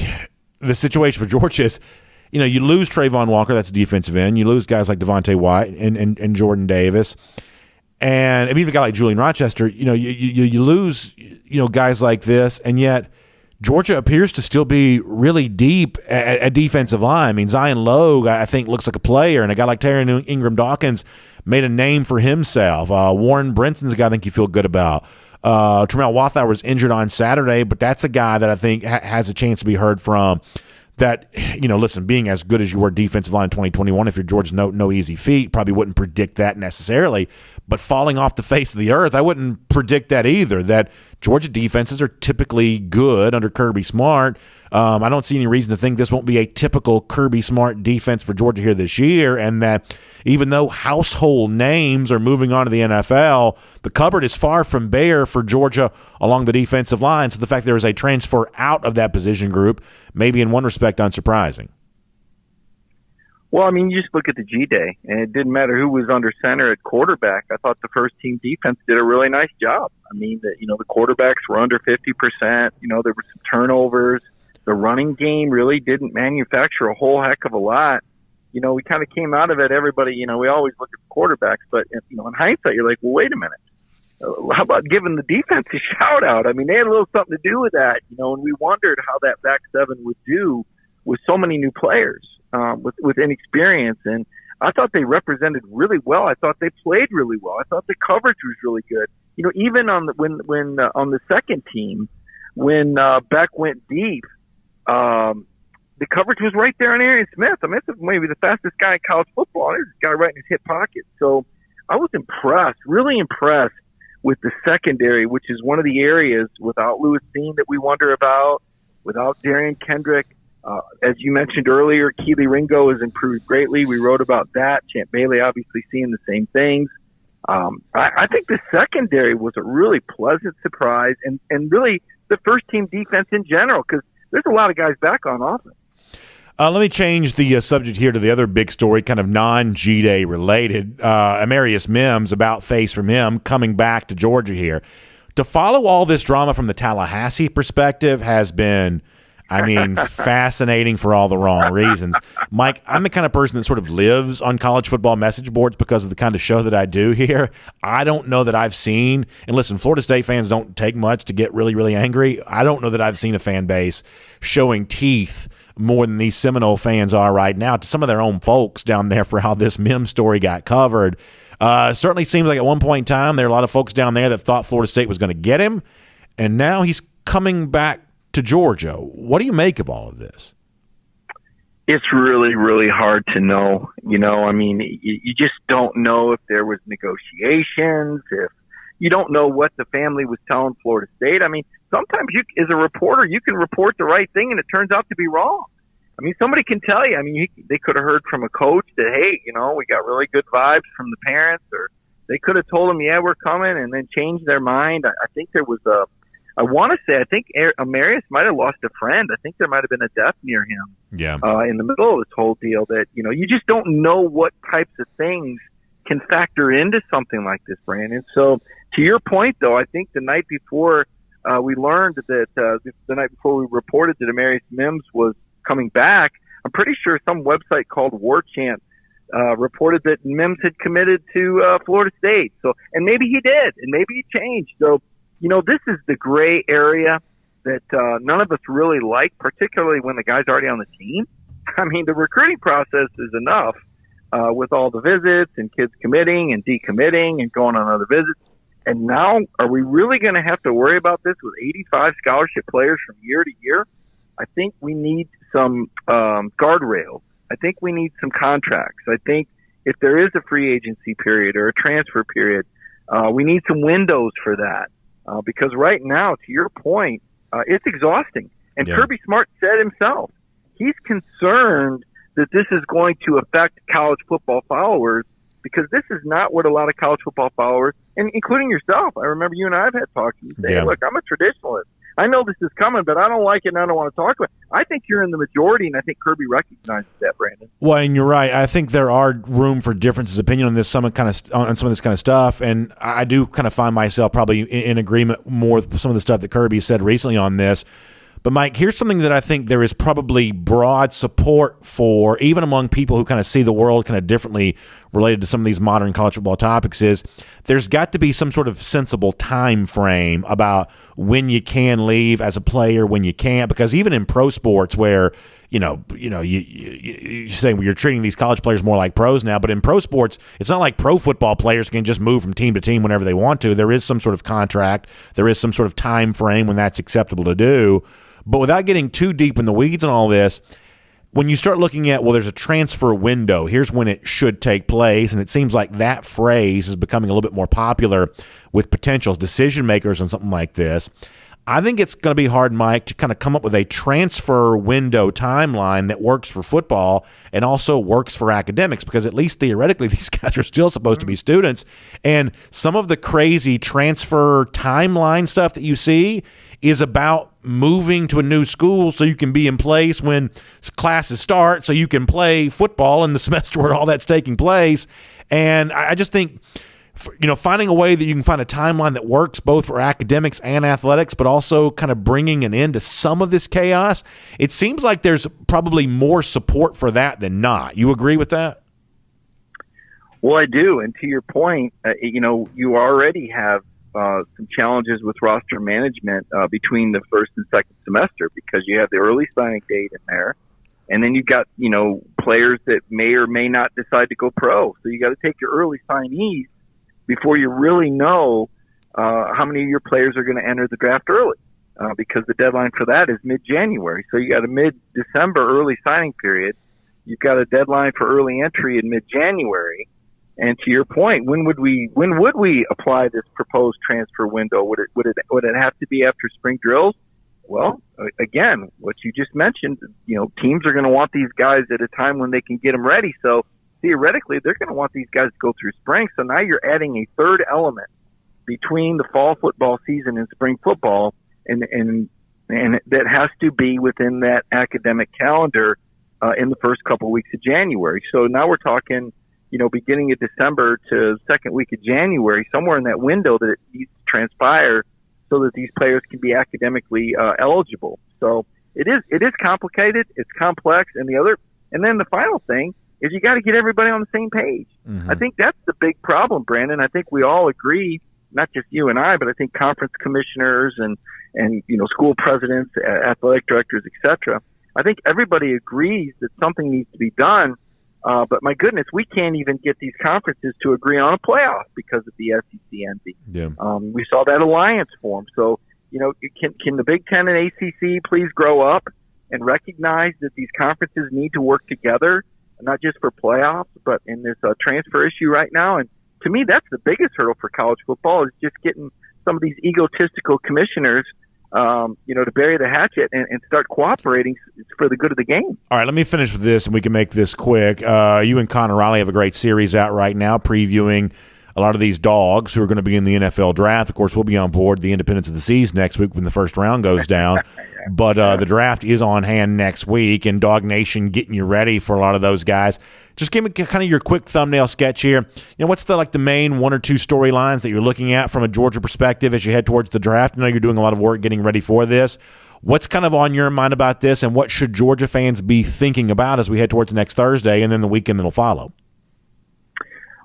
the situation for Georgia is – you lose Trayvon Walker, that's a defensive end. You lose guys like Devontae White and Jordan Davis. And even a guy like Julian Rochester, you lose, guys like this, and yet Georgia appears to still be really deep at defensive line. I mean, Zion Logue, I think, looks like a player, and a guy like Terry Ingram Dawkins made a name for himself. Warren Brinson's a guy I think you feel good about. Tramel Wathauer was injured on Saturday, but that's a guy that I think has a chance to be heard from. That, listen, being as good as you were defensive line in 2021, if you're Georgia, no easy feat, probably wouldn't predict that necessarily. But falling off the face of the earth, I wouldn't predict that either, that Georgia defenses are typically good under Kirby Smart. I don't see any reason to think this won't be a typical Kirby Smart defense for Georgia here this year, and that even though household names are moving on to the NFL, the cupboard is far from bare for Georgia along the defensive line. So the fact there is a transfer out of that position group may be in one respect unsurprising. Well, I mean, you just look at the G-Day, and it didn't matter who was under center at quarterback. I thought the first-team defense did a really nice job. I mean, the quarterbacks were under 50%. There were some turnovers. The running game really didn't manufacture a whole heck of a lot. we kind of came out of it. Everybody, we always look at quarterbacks, but in hindsight, you're like, well, wait a minute. How about giving the defense a shout out? I mean, they had a little something to do with that, and we wondered how that back seven would do with so many new players, with inexperience. And I thought they represented really well. I thought they played really well. I thought the coverage was really good. Even on on the second team, when Beck went deep, the coverage was right there on Arian Smith. I mean, it's maybe the fastest guy in college football. There's this guy right in his hip pocket. So I was impressed, really impressed with the secondary, which is one of the areas without Lewis Dean that we wonder about, without Darian Kendrick. As you mentioned earlier, Keely Ringo has improved greatly. We wrote about that. Champ Bailey obviously seeing the same things. I think the secondary was a really pleasant surprise, and really the first team defense in general, because there's a lot of guys back on offense. Let me change the subject here to the other big story, kind of non-G-Day related. Amarius Mims, about face from him, coming back to Georgia here. To follow all this drama from the Tallahassee perspective has been, fascinating for all the wrong reasons. Mike, I'm the kind of person that sort of lives on college football message boards because of the kind of show that I do here. I don't know that I've seen, and listen, Florida State fans don't take much to get really, really angry. I don't know that I've seen a fan base showing teeth more than these Seminole fans are right now to some of their own folks down there for how this Mims story got covered. Certainly seems like at one point in time there are a lot of folks down there that thought Florida State was going to get him, and now he's coming back to Georgia. What do you make of all of this? It's really, really hard to know. You just don't know if there was negotiations, if you don't know what the family was telling Florida State. Sometimes as a reporter, you can report the right thing and it turns out to be wrong. Somebody can tell you. They could have heard from a coach that, hey, we got really good vibes from the parents, or they could have told them, yeah, we're coming, and then changed their mind. I think there was I think Amarius might have lost a friend. I think there might have been a death near him. Yeah. In the middle of this whole deal that, you just don't know what types of things can factor into something like this, Brandon. So to your point, though, I think the night before we learned that the night before we reported that Amarius Mims was coming back, I'm pretty sure some website called War Chant reported that Mims had committed to Florida State. So, and maybe he did, and maybe he changed. So, this is the gray area that none of us really like, particularly when the guy's already on the team. The recruiting process is enough with all the visits and kids committing and decommitting and going on other visits. And now, are we really going to have to worry about this with 85 scholarship players from year to year? I think we need some guardrails. I think we need some contracts. I think if there is a free agency period or a transfer period, we need some windows for that. Because right now, to your point, it's exhausting. And Yeah. Kirby Smart said himself, he's concerned that this is going to affect college football followers, because this is not what a lot of college football followers, and including yourself, I remember you and I have had talks, you say, Yeah. look, I'm a traditionalist. I know this is coming, but I don't like it and I don't want to talk about it. I think you're in the majority, and I think Kirby recognizes that, Brandon. Well, and you're right. I think there are room for differences of opinion on this, on some of this kind of stuff, and I do kind of find myself probably in agreement more with some of the stuff that Kirby said recently on this. But, Mike, here's something that I think there is probably broad support for, even among people who kind of see the world kind of differently related to some of these modern college football topics, is there's got to be some sort of sensible time frame about when you can leave as a player, when you can't. Because even in pro sports where, you're saying you're treating these college players more like pros now, but in pro sports, it's not like pro football players can just move from team to team whenever they want to. There is some sort of contract. There is some sort of time frame when that's acceptable to do. But without getting too deep in the weeds on all this, when you start looking at, there's a transfer window, here's when it should take place, and it seems like that phrase is becoming a little bit more popular with potential decision makers on something like this. I think it's going to be hard, Mike, to kind of come up with a transfer window timeline that works for football and also works for academics, because at least theoretically these guys are still supposed to be students. And some of the crazy transfer timeline stuff that you see is about moving to a new school so you can be in place when classes start, so you can play football in the semester where all that's taking place. And I just think finding a way that you can find a timeline that works both for academics and athletics, but also kind of bringing an end to some of this chaos. It seems like there's probably more support for that than not. You agree with that? Well, I do. And to your point, you already have some challenges with roster management between the first and second semester, because you have the early signing date in there. And then you've got, players that may or may not decide to go pro. So you got to take your early signees before you really know how many of your players are going to enter the draft early, because the deadline for that is mid-January. So you got a mid-December early signing period. You've got a deadline for early entry in mid-January. And to your point, when would we apply this proposed transfer window? Would it have to be after spring drills? Well, again, what you just mentioned, teams are going to want these guys at a time when they can get them ready. So theoretically, they're going to want these guys to go through spring. So now you're adding a third element between the fall football season and spring football, and that has to be within that academic calendar in the first couple of weeks of January. So now we're talking, beginning of December to second week of January, somewhere in that window that it needs to transpire so that these players can be academically eligible. So it is complicated, it's complex, and then the final thing is you got to get everybody on the same page. Mm-hmm. I think that's the big problem, Brandon. I think we all agree, not just you and I, but I think conference commissioners and school presidents, athletic directors, etc. I think everybody agrees that something needs to be done. But my goodness, we can't even get these conferences to agree on a playoff because of the SEC envy. Yeah. We saw that alliance form. So, can the Big Ten and ACC please grow up and recognize that these conferences need to work together, not just for playoffs, but in this transfer issue right now? And to me, that's the biggest hurdle for college football, is just getting some of these egotistical commissioners to bury the hatchet and start cooperating for the good of the game. All right, let me finish with this, and we can make this quick. You and Connor Riley have a great series out right now previewing a lot of these dogs who are going to be in the NFL draft. Of course, we'll be on board the Independence of the Seas next week when the first round goes down. But the draft is on hand next week, and DawgNation getting you ready for a lot of those guys. Just give me kind of your quick thumbnail sketch here. What's the main one or two storylines that you're looking at from a Georgia perspective as you head towards the draft? I know you're doing a lot of work getting ready for this. What's kind of on your mind about this, and what should Georgia fans be thinking about as we head towards next Thursday and then the weekend that'll follow?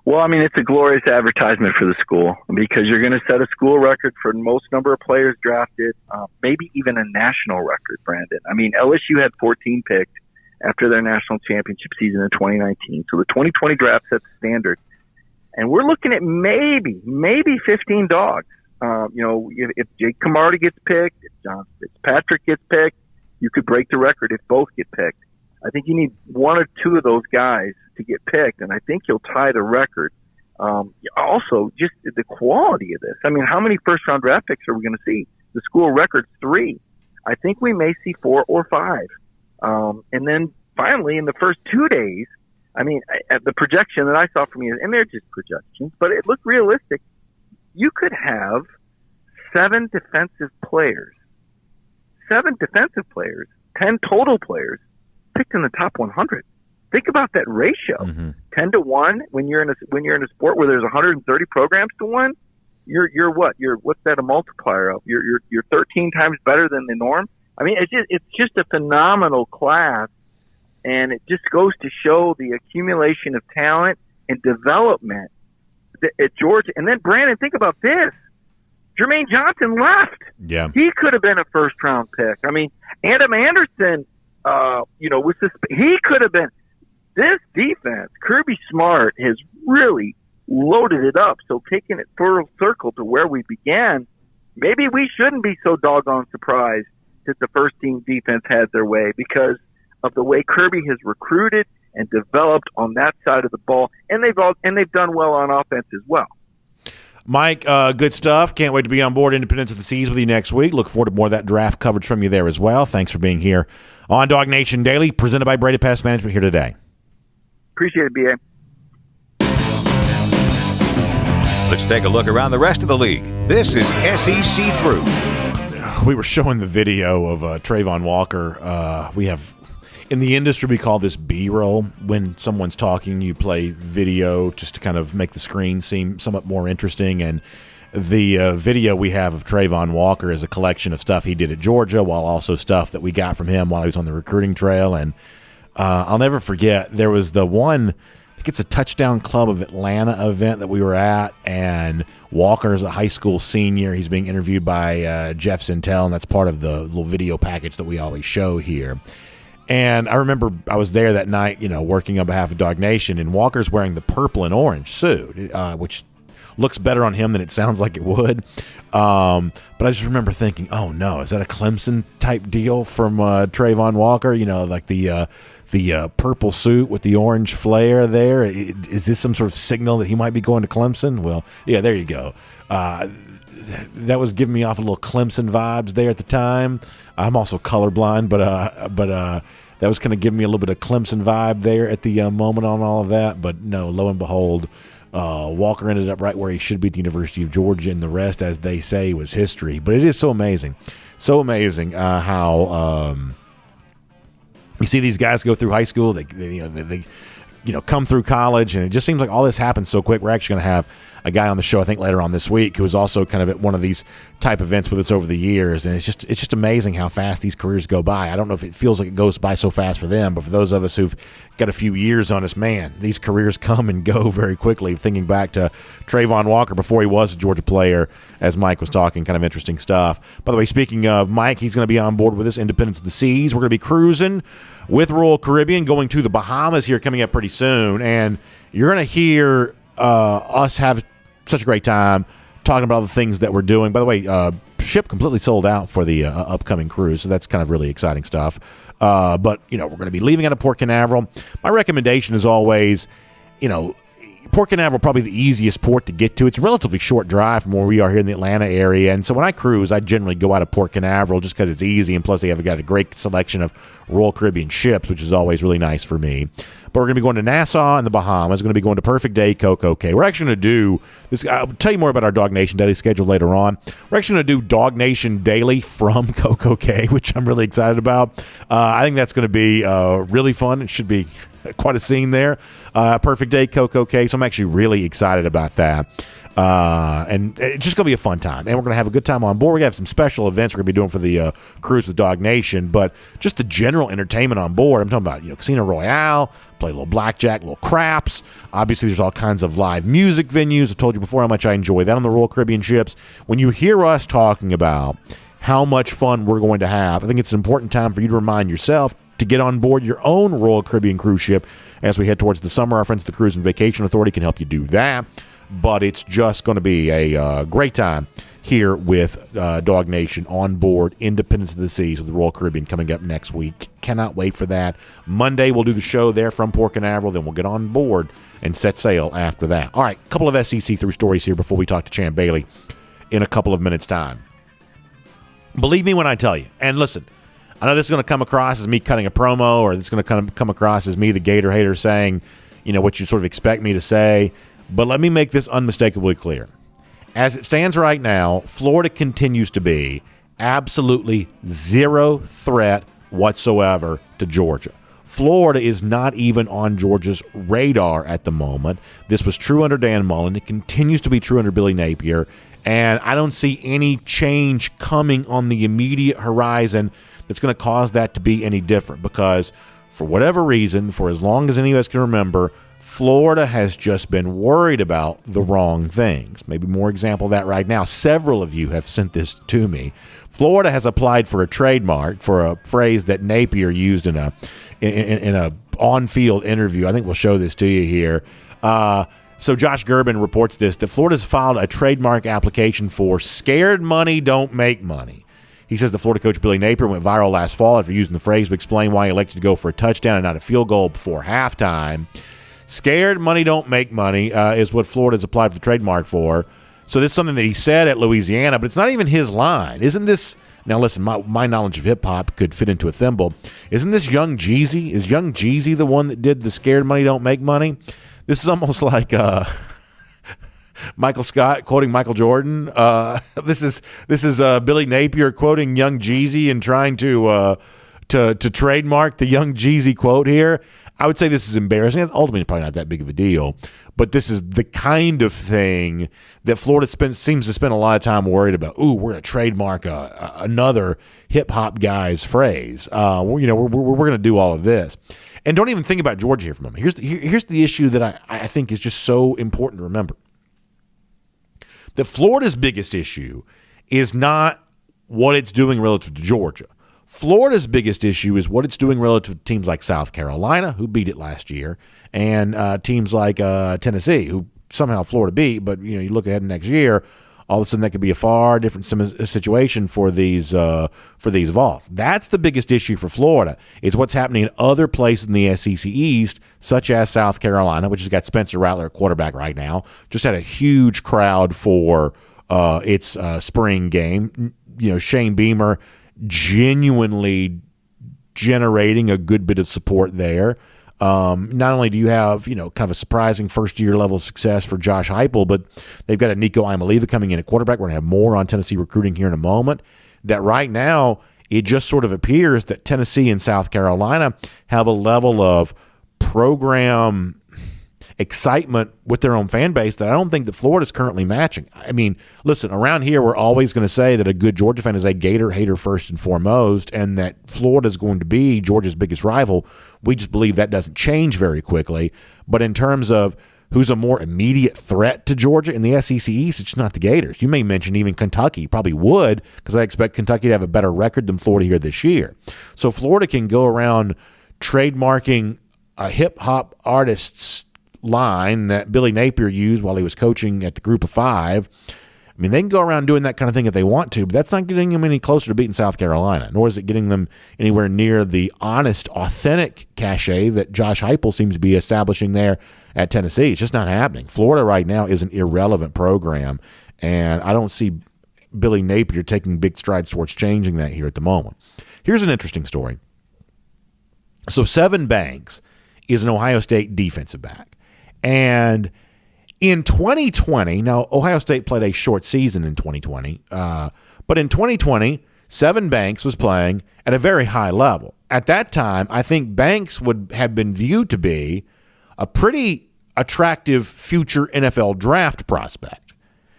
Well, it's a glorious advertisement for the school, because you're going to set a school record for the most number of players drafted, maybe even a national record, Brandon. LSU had 14 picked after their national championship season in 2019. So the 2020 draft sets the standard. And we're looking at maybe 15 dogs. If Jake Camarda gets picked, if John Fitzpatrick gets picked, you could break the record if both get picked. I think you need one or two of those guys to get picked, and I think you'll tie the record. Also, just the quality of this. How many first-round draft picks are we going to see? The school record's 3. I think we may see 4 or 5. And then finally, in the first 2 days, at the projection that I saw from you, and they're just projections, but it looked realistic, you could have 7 defensive players, 10 total players picked in the top 100. Think about that ratio. 10 to 1 when you're in a sport where there's 130 programs to 1. You're what? What's that a multiplier of? You're 13 times better than the norm. It's just a phenomenal class, and it just goes to show the accumulation of talent and development at Georgia. And then Brandon, think about this: Jermaine Johnson left. Yeah, he could have been a first-round pick. Adam Anderson, he could have been. This defense, Kirby Smart, has really loaded it up. So taking it full circle to where we began, maybe we shouldn't be so doggone surprised that the first-team defense had their way, because of the way Kirby has recruited and developed on that side of the ball, and they've done well on offense as well. Mike, good stuff. Can't wait to be on board Independence of the Seas with you next week. Look forward to more of that draft coverage from you there as well. Thanks for being here on DawgNation Daily, presented by Brady Pest Management here today. Appreciate it, B.A. Let's take a look around the rest of the league. This is SEC Through. We were showing the video of Trayvon Walker. In the industry, we call this B-roll. When someone's talking, you play video just to kind of make the screen seem somewhat more interesting. And the video we have of Trayvon Walker is a collection of stuff he did at Georgia, while also stuff that we got from him while he was on the recruiting trail. And I'll never forget, there was the one, I think it's a Touchdown Club of Atlanta event that we were at, and Walker's a high school senior. He's being interviewed by Jeff Sintel, and that's part of the little video package that we always show here. And I remember I was there that night, working on behalf of DawgNation, and Walker's wearing the purple and orange suit, which looks better on him than it sounds like it would. But I just remember thinking, oh no, is that a Clemson type deal from Trayvon Walker? Like the purple suit with the orange flare there. Is this some sort of signal that he might be going to Clemson? Well, yeah, there you go. That was giving me off a little Clemson vibes there at the time. I'm also colorblind, but that was kind of giving me a little bit of Clemson vibe there at the moment on all of that. But no, lo and behold, Walker ended up right where he should be at the University of Georgia, and the rest, as they say, was history. But it is so amazing how you see these guys go through high school, they come through college, and it just seems like all this happens so quick. We're actually going to have a guy on the show, I think, later on this week, who was also kind of at one of these type events with us over the years, and it's just amazing how fast these careers go by. I don't know if it feels like it goes by so fast for them, but for those of us who've got a few years on us, man, these careers come and go very quickly. Thinking back to Trayvon Walker before he was a Georgia player, as Mike was talking, kind of interesting stuff. By the way, speaking of Mike, he's going to be on board with us, Independence of the Seas. We're going to be cruising with Royal Caribbean, going to the Bahamas here coming up pretty soon, and you're going to hear us have such a great time talking about all the things that we're doing. By the way, ship completely sold out for the upcoming cruise, so that's kind of really exciting stuff. But we're going to be leaving out of Port Canaveral. My recommendation is always, Port Canaveral, probably the easiest port to get to. It's a relatively short drive from where we are here in the Atlanta area. And so when I cruise, I generally go out of Port Canaveral just because it's easy. And plus, they have got a great selection of Royal Caribbean ships, which is always really nice for me. But we're going to be going to Nassau and the Bahamas. We're going to be going to Perfect Day, Coco Cay. We're actually going to do this. I'll tell you more about our DawgNation Daily schedule later on. We're actually going to do DawgNation Daily from Coco Cay, which I'm really excited about. I think that's going to be really fun. It should be quite a scene there. Perfect Day, Coco Cay. So I'm actually really excited about that. And it's just going to be a fun time. And we're going to have a good time on board. We're going to have some special events we're going to be doing for the cruise with DawgNation. But just the general entertainment on board. I'm talking about, Casino Royale, play a little blackjack, a little craps. Obviously, there's all kinds of live music venues. I've told you before how much I enjoy that on the Royal Caribbean ships. When you hear us talking about how much fun we're going to have, I think it's an important time for you to remind yourself to get on board your own Royal Caribbean cruise ship as we head towards the summer. Our friends at the Cruise and Vacation Authority can help you do that. But it's just going to be a great time here with DawgNation on board Independence of the Seas with the Royal Caribbean coming up next week. Cannot wait for that. Monday, we'll do the show there from Port Canaveral. Then we'll get on board and set sail after that. All right, a couple of SEC through stories here before we talk to Champ Bailey in a couple of minutes' time. Believe me when I tell you. And listen, I know this is going to come across as me cutting a promo, or this is going to come across as me, the Gator hater, saying, what you sort of expect me to say. But let me make this unmistakably clear. As it stands right now, Florida continues to be absolutely zero threat whatsoever to Georgia. Florida is not even on Georgia's radar at the moment. This was true under Dan Mullen. It continues to be true under Billy Napier. And I don't see any change coming on the immediate horizon that's going to cause that to be any different, because for whatever reason, for as long as any of us can remember, Florida has just been worried about the wrong things. Maybe more example of that right now. Several of you have sent this to me. Florida has applied for a trademark for a phrase that Napier used in a on-field interview. I think we'll show this to you here. So Josh Gerben reports that Florida's filed a trademark application for "scared money don't make money." He says the Florida coach Billy Napier went viral last fall after using the phrase to explain why he elected to go for a touchdown and not a field goal before halftime. Scared money don't make money is what Florida's applied for the trademark for. So this is something that he said at Louisiana, but it's not even his line. Isn't this... Now listen, my knowledge of hip-hop could fit into a thimble. Isn't this Young Jeezy? Is Young Jeezy the one that did the scared money don't make money? This is almost like... Michael Scott quoting Michael Jordan. This is Billy Napier quoting Young Jeezy and trying to to trademark the Young Jeezy quote here, I would say this is embarrassing. It's ultimately probably not that big of a deal, but this is the kind of thing that Florida seems to spend a lot of time worried about. Ooh, we're going to trademark another hip-hop guy's phrase. We're going to do all of this. And don't even think about Georgia here for a moment. Here's the issue that I think is just so important to remember. That Florida's biggest issue is not what it's doing relative to Georgia. Florida's biggest issue is what it's doing relative to teams like South Carolina, who beat it last year, and teams like Tennessee, who somehow Florida beat. But you look ahead next year, all of a sudden that could be a far different situation for these Vols. That's the biggest issue for Florida, is what's happening in other places in the SEC East, such as South Carolina, which has got Spencer Rattler at quarterback right now. Just had a huge crowd for its spring game. Shane Beamer genuinely generating a good bit of support there. Not only do you have, kind of a surprising first-year level of success for Josh Heupel, but they've got a Nico Imaliva coming in at quarterback. We're going to have more on Tennessee recruiting here in a moment. That right now, it just sort of appears that Tennessee and South Carolina have a level of program excitement with their own fan base that I don't think that Florida's currently matching. I mean, listen, around here we're always going to say that a good Georgia fan is a Gator hater first and foremost, and that Florida's going to be Georgia's biggest rival. We just believe that doesn't change very quickly. But in terms of who's a more immediate threat to Georgia in the SEC East, it's not the Gators. You may mention even Kentucky. You probably would, because I expect Kentucky to have a better record than Florida here this year. So Florida can go around trademarking a hip-hop artist's line that Billy Napier used while he was coaching at the Group of Five. I mean, they can go around doing that kind of thing if they want to, but that's not getting them any closer to beating South Carolina, nor is it getting them anywhere near the honest, authentic cachet that Josh Heupel seems to be establishing there at Tennessee. It's just not happening. Florida right now is an irrelevant program, and I don't see Billy Napier taking big strides towards changing that here at the moment. Here's an interesting story. So Sevyn Banks is an Ohio State defensive back. And in 2020, now Ohio State played a short season in 2020, but in 2020, Sevyn Banks was playing at a very high level. At that time, I think Banks would have been viewed to be a pretty attractive future NFL draft prospect.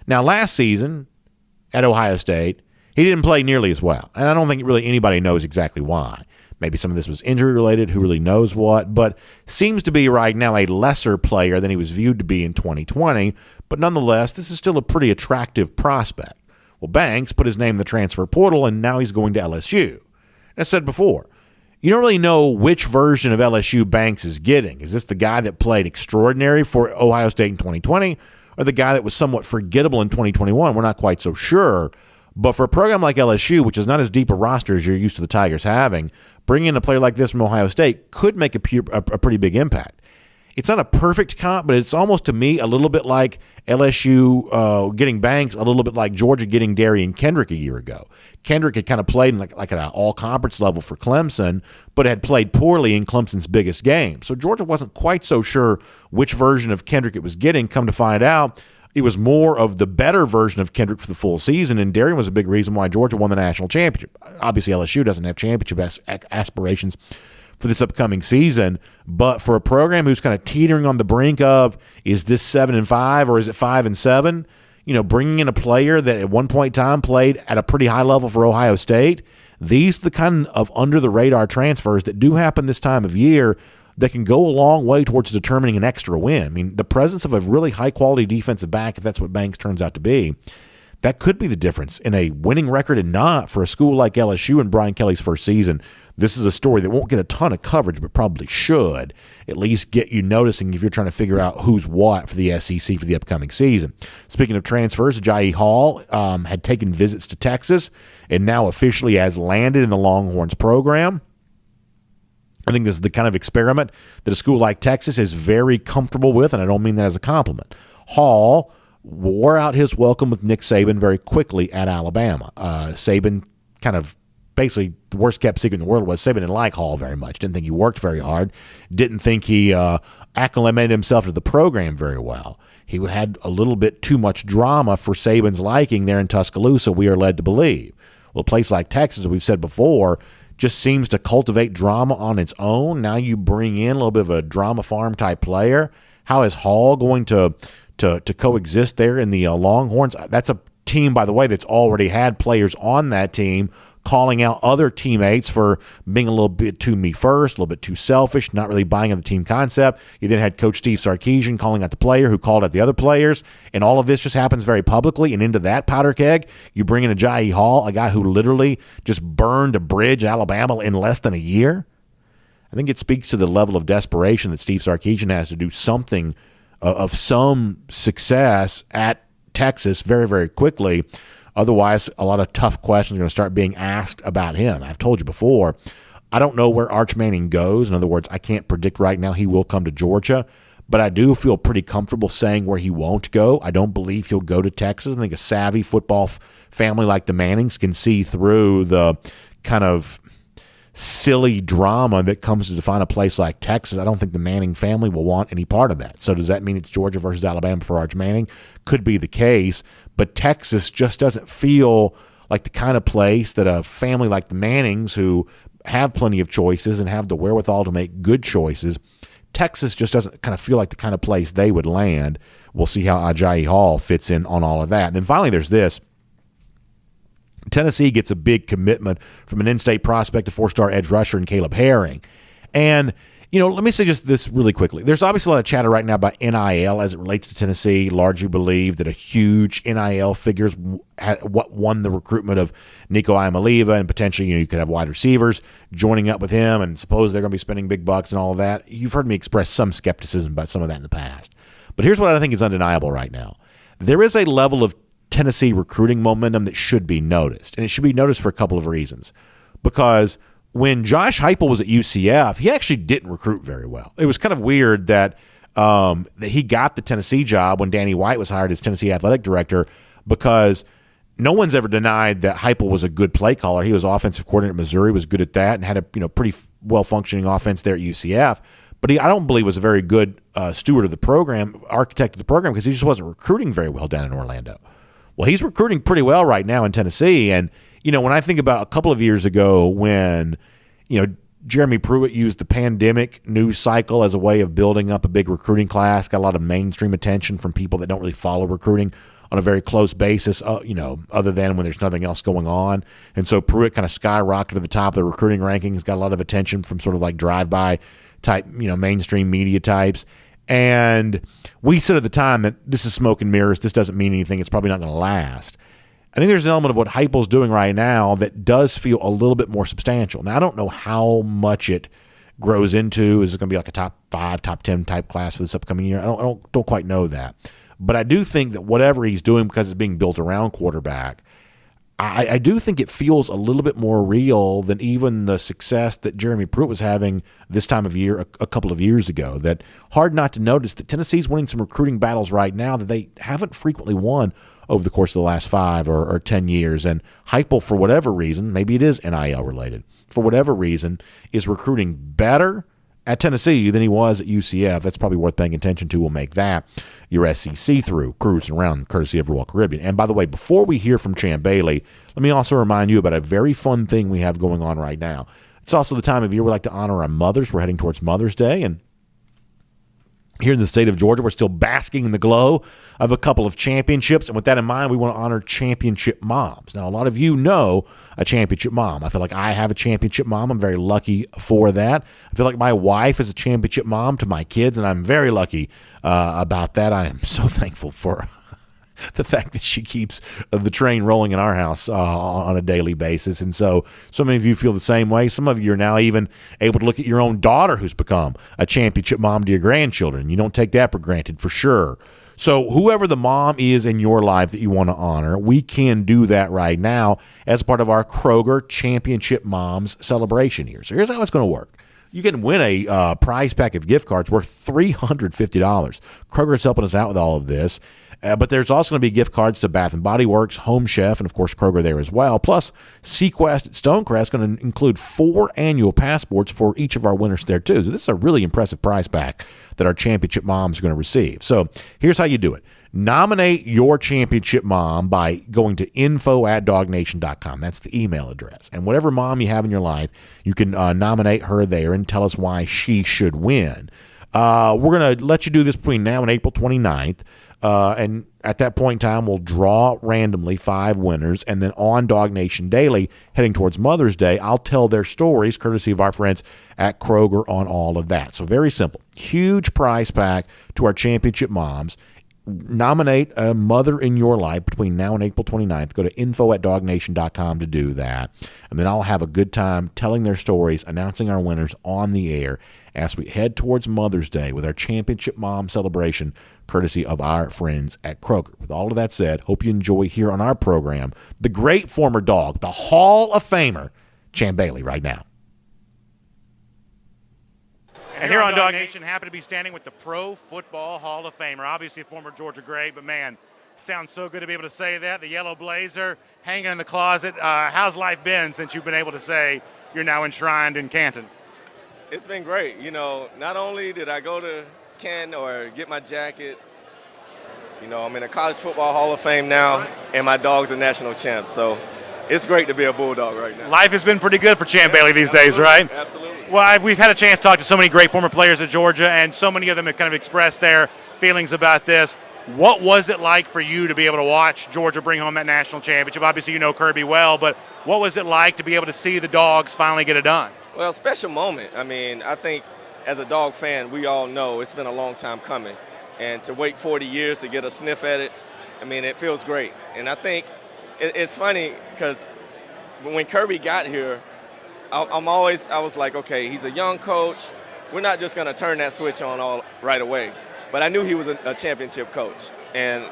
Now, last season at Ohio State, he didn't play nearly as well, and I don't think really anybody knows exactly why. Maybe some of this was injury-related, who really knows what, but seems to be right now a lesser player than he was viewed to be in 2020, but nonetheless, this is still a pretty attractive prospect. Well, Banks put his name in the transfer portal, and now he's going to LSU. As I said before, you don't really know which version of LSU Banks is getting. Is this the guy that played extraordinary for Ohio State in 2020, or the guy that was somewhat forgettable in 2021? We're not quite so sure. But for a program like LSU, which is not as deep a roster as you're used to the Tigers having, bringing in a player like this from Ohio State could make a pretty big impact. It's not a perfect comp, but it's almost, to me, a little bit like LSU getting Banks, a little bit like Georgia getting Darian Kendrick a year ago. Kendrick had kind of played like at an all-conference level for Clemson, but had played poorly in Clemson's biggest game. So Georgia wasn't quite so sure which version of Kendrick it was getting. Come to find out, it was more of the better version of Kendrick for the full season, and Darian was a big reason why Georgia won the national championship. Obviously, LSU doesn't have championship aspirations for this upcoming season, but for a program who's kind of teetering on the brink of, is this 7-5 or is it 5-7? Bringing in a player that at one point in time played at a pretty high level for Ohio State, these are the kind of under-the-radar transfers that do happen this time of year that can go a long way towards determining an extra win. I mean, the presence of a really high-quality defensive back, if that's what Banks turns out to be, that could be the difference in a winning record and not for a school like LSU in Brian Kelly's first season. This is a story that won't get a ton of coverage, but probably should at least get you noticing if you're trying to figure out who's what for the SEC for the upcoming season. Speaking of transfers, Jai Hall had taken visits to Texas and now officially has landed in the Longhorns program. I think this is the kind of experiment that a school like Texas is very comfortable with, and I don't mean that as a compliment. Hall wore out his welcome with Nick Saban very quickly at Alabama. Saban kind of basically, the worst kept secret in the world was Saban didn't like Hall very much, didn't think he worked very hard, didn't think he acclimated himself to the program very well. He had a little bit too much drama for Saban's liking there in Tuscaloosa, we are led to believe. Well, a place like Texas, as we've said before, just seems to cultivate drama on its own. Now you bring in a little bit of a drama farm type player. How is Hall going to coexist there in the Longhorns? That's a team, by the way, that's already had players on that team calling out other teammates for being a little bit too me first, a little bit too selfish, not really buying into the team concept. You then had Coach Steve Sarkisian calling out the player who called out the other players, and all of this just happens very publicly. And into that powder keg, you bring in Ajayi Hall, a guy who literally just burned a bridge in Alabama in less than a year. I think it speaks to the level of desperation that Steve Sarkisian has to do something of some success at Texas very, very quickly. Otherwise, a lot of tough questions are going to start being asked about him. I've told you before, I don't know where Arch Manning goes. In other words, I can't predict right now he will come to Georgia, but I do feel pretty comfortable saying where he won't go. I don't believe he'll go to Texas. I think a savvy football family like the Mannings can see through the kind of silly drama that comes to define a place like Texas. I don't think the Manning family will want any part of that. So does that mean it's Georgia versus Alabama for Arch Manning? Could be the case, but Texas just doesn't feel like the kind of place that a family like the Mannings, who have plenty of choices and have the wherewithal to make good choices, Texas just doesn't kind of feel like the kind of place they would land. We'll see how Ajayi Hall fits in on all of that. And then finally there's this. Tennessee gets a big commitment from an in-state prospect, a 4-star edge rusher, and Caleb Herring. And, let me say just this really quickly. There's obviously a lot of chatter right now about NIL as it relates to Tennessee. Largely believe that a huge NIL figures what won the recruitment of Nico Iamaleava, and potentially, you could have wide receivers joining up with him, and suppose they're going to be spending big bucks and all of that. You've heard me express some skepticism about some of that in the past. But here's what I think is undeniable right now. There is a level of Tennessee recruiting momentum that should be noticed. And it should be noticed for a couple of reasons. Because when Josh Heupel was at UCF, he actually didn't recruit very well. It was kind of weird that he got the Tennessee job when Danny White was hired as Tennessee athletic director, because no one's ever denied that Heupel was a good play caller. He was offensive coordinator at Missouri, was good at that, and had a pretty well-functioning offense there at UCF. But I don't believe was a very good steward of the program, architect of the program, because he just wasn't recruiting very well down in Orlando. Well, he's recruiting pretty well right now in Tennessee. And, when I think about a couple of years ago when, Jeremy Pruitt used the pandemic news cycle as a way of building up a big recruiting class, got a lot of mainstream attention from people that don't really follow recruiting on a very close basis, other than when there's nothing else going on. And so Pruitt kind of skyrocketed to the top of the recruiting rankings, got a lot of attention from sort of like drive-by type, mainstream media types. And we said at the time that this is smoke and mirrors. This doesn't mean anything. It's probably not going to last. I think there's an element of what Heupel's doing right now that does feel a little bit more substantial. Now, I don't know how much it grows into. Is it going to be like a top 5, top 10 type class for this upcoming year? I don't quite know that. But I do think that whatever he's doing, because it's being built around quarterback, I do think it feels a little bit more real than even the success that Jeremy Pruitt was having this time of year a couple of years ago. That hard not to notice that Tennessee's winning some recruiting battles right now that they haven't frequently won over the course of the last 5 or 10 years. And Heupel, for whatever reason, maybe it is NIL related, for whatever reason, is recruiting better at Tennessee than he was at UCF. That's probably worth paying attention to. We'll make that your SEC through cruising around courtesy of Royal Caribbean. And by the way, before we hear from Champ Bailey, let me also remind you about a very fun thing we have going on right now. It's also the time of year we like to honor our mothers. We're heading towards Mother's Day, and here in the state of Georgia, we're still basking in the glow of a couple of championships. And with that in mind, we want to honor championship moms. Now, a lot of you know a championship mom. I feel like I have a championship mom. I'm very lucky for that. I feel like my wife is a championship mom to my kids, and I'm very lucky about that. I am so thankful for the fact that she keeps the train rolling in our house on a daily basis. And so many of you feel the same way. Some of you are now even able to look at your own daughter who's become a championship mom to your grandchildren. You don't take that for granted, for sure. So whoever the mom is in your life that you want to honor, we can do that right now as part of our Kroger Championship Moms celebration here. So here's how it's going to work. You can win a prize pack of gift cards worth $350. Kroger's helping us out with all of this. But there's also going to be gift cards to Bath & Body Works, Home Chef, and, of course, Kroger there as well. Plus, Sequest at Stonecrest is going to include 4 annual passports for each of our winners there, too. So this is a really impressive prize pack that our championship moms are going to receive. So here's how you do it. Nominate your championship mom by going to info@DawgNation.com. That's the email address. And whatever mom you have in your life, you can nominate her there and tell us why she should win. We're going to let you do this between now and April 29th. And at that point in time, we'll draw randomly 5 winners. And then on DawgNation Daily, heading towards Mother's Day, I'll tell their stories, courtesy of our friends at Kroger, on all of that. So very simple. Huge prize pack to our championship moms. Nominate a mother in your life between now and April 29th. Go to info@DawgNation.com to do that. And then I'll have a good time telling their stories, announcing our winners on the air as we head towards Mother's Day with our championship mom celebration, courtesy of our friends at Kroger. With all of that said, hope you enjoy here on our program the great former dog, the Hall of Famer, Champ Bailey, right now. And here on DawgNation, happy to be standing with the Pro Football Hall of Famer, obviously a former Georgia Great, but man, sounds so good to be able to say that. The yellow blazer hanging in the closet. How's life been since you've been able to say you're now enshrined in Canton? It's been great. You know, not only did I go to Canton or get my jacket, you know, I'm in a College Football Hall of Fame now, and my dog's a national champ. So it's great to be a Bulldog right now. Life has been pretty good for Champ Bailey these days, right? Absolutely. Well, we've had a chance to talk to so many great former players at Georgia, and so many of them have kind of expressed their feelings about this. What was it like for you to be able to watch Georgia bring home that national championship? Obviously, you know Kirby well, but what was it like to be able to see the Dogs finally get it done? Well, special moment. I mean, I think as a Dog fan, we all know it's been a long time coming. And to wait 40 years to get a sniff at it, I mean, it feels great. And I think it's funny because when Kirby got here, I was like, okay, he's a young coach. We're not just going to turn that switch on all right away. But I knew he was a championship coach, and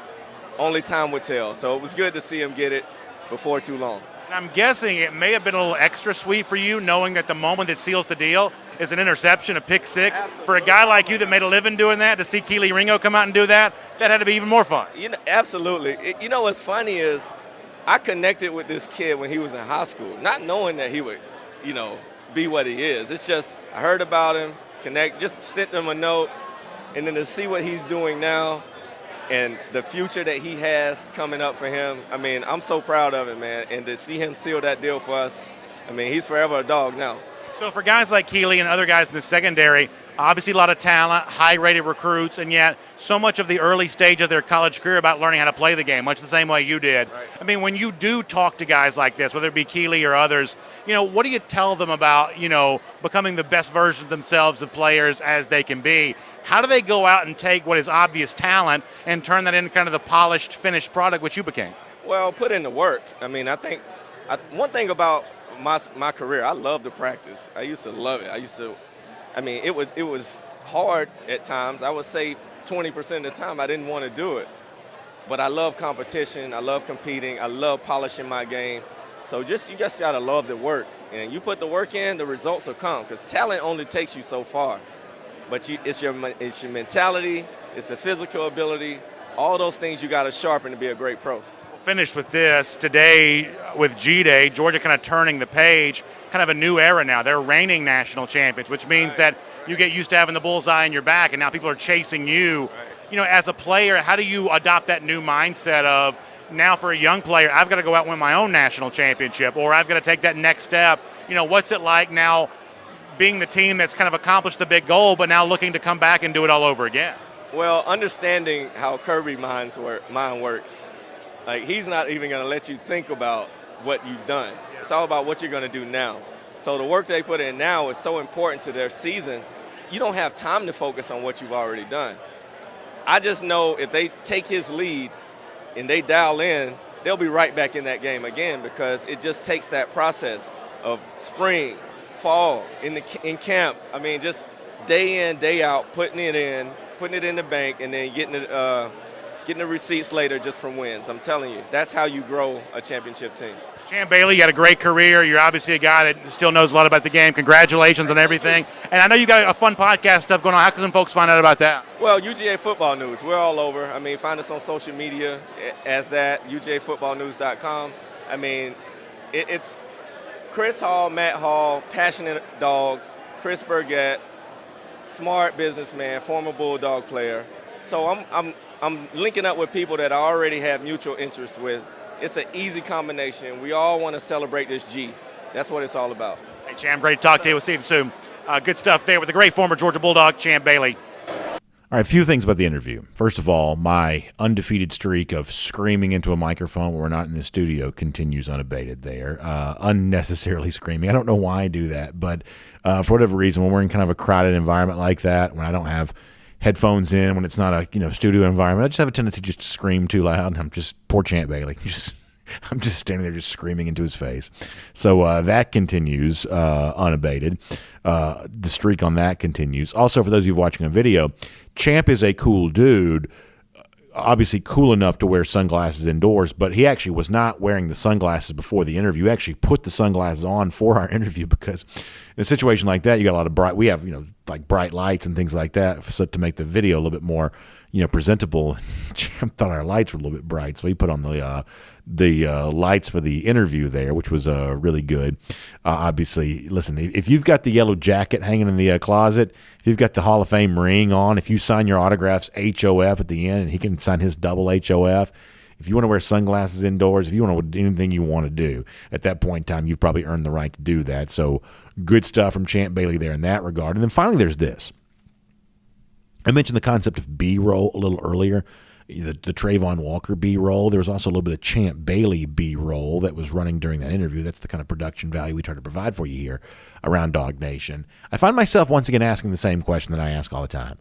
only time would tell. So it was good to see him get it before too long. And I'm guessing it may have been a little extra sweet for you, knowing that the moment that seals the deal is an interception, a pick six. Absolutely. For a guy like you that made a living doing that, to see Keely Ringo come out and do that, that had to be even more fun. You know, absolutely. You know what's funny is I connected with this kid when he was in high school, not knowing that he would, you know, be what he is. It's just I heard about him, just sent him a note, and then to see what he's doing now and the future that he has coming up for him, I mean, I'm so proud of it, man. And to see him seal that deal for us, I mean, he's forever a Dog now. So for guys like Keely and other guys in the secondary, obviously a lot of talent, high-rated recruits, and yet so much of the early stage of their college career about learning how to play the game, much the same way you did. Right. I mean, when you do talk to guys like this, whether it be Keely or others, you know, what do you tell them about, you know, becoming the best version of themselves of players as they can be? How do they go out and take what is obvious talent and turn that into kind of the polished, finished product which you became? Well, put in the work. I mean, I think one thing about my career, I love to practice. I used to love it. It was hard at times. I would say 20% of the time I didn't want to do it. But I love competition. I love competing. I love polishing my game. So you just got to love the work. And you put the work in, the results will come. Because talent only takes you so far. But it's your mentality, it's the physical ability, all those things you got to sharpen to be a great pro. Finish with this today with G-Day, Georgia kind of turning the page, kind of a new era now. They're reigning national champions, which means that you get used to having the bullseye in your back, and now people are chasing you. Right. You know, as a player, how do you adopt that new mindset of now for a young player, I've got to go out and win my own national championship, or I've got to take that next step? You know, what's it like now being the team that's kind of accomplished the big goal, but now looking to come back and do it all over again? Well, understanding how Kirby mind works, like he's not even going to let you think about what you've done. It's all about what you're going to do now. So the work they put in now is so important to their season. You don't have time to focus on what you've already done. I just know if they take his lead and they dial in, they'll be right back in that game again, because it just takes that process of spring, fall, in camp. I mean, just day in, day out, putting it in the bank, and then getting it getting the receipts later just from wins. I'm telling you, that's how you grow a championship team. Champ Bailey, you had a great career. You're obviously a guy that still knows a lot about the game. Congratulations on everything. And I know you got a fun podcast stuff going on. How can folks find out about that? Well, UGA Football News. We're all over. I mean, find us on social media as that, UGAFootballNews.com. I mean, it's Chris Hall, Matt Hall, passionate dogs, Chris Burgett, smart businessman, former Bulldog player. So I'm linking up with people that I already have mutual interests with. It's an easy combination. We all want to celebrate this G. That's what it's all about. Hey, Champ, great to talk to you. We'll see you soon. Good stuff there with the great former Georgia Bulldog, Champ Bailey. All right, a few things about the interview. First of all, my undefeated streak of screaming into a microphone when we're not in the studio continues unabated there. Unnecessarily screaming. I don't know why I do that, but for whatever reason, when we're in kind of a crowded environment like that, when I don't have headphones in, when it's not a studio environment, I just have a tendency just to scream too loud. And I'm just poor Champ Bailey. I'm just standing there just screaming into his face. So that continues unabated. The streak on that continues. Also, for those of you watching a video, Champ is a cool dude, obviously cool enough to wear sunglasses indoors, but he actually was not wearing the sunglasses before the interview. He actually put the sunglasses on for our interview because in a situation like that, you got a lot of we have, like bright lights and things like that so to make the video a little bit more, presentable. Champ thought our lights were a little bit bright, so he put on the lights for the interview there, which was really good. Obviously, listen, if you've got the yellow jacket hanging in the closet, if you've got the Hall of Fame ring on, if you sign your autographs HOF at the end and he can sign his double HOF, if you want to wear sunglasses indoors, if you want to do anything you want to do, at that point in time, you've probably earned the right to do that. So good stuff from Champ Bailey there in that regard. And then finally, there's this. I mentioned the concept of B-roll a little earlier. The Trayvon Walker B-roll. There was also a little bit of Champ Bailey B-roll that was running during that interview. That's the kind of production value we try to provide for you here around DawgNation. I find myself once again asking the same question that I ask all the time.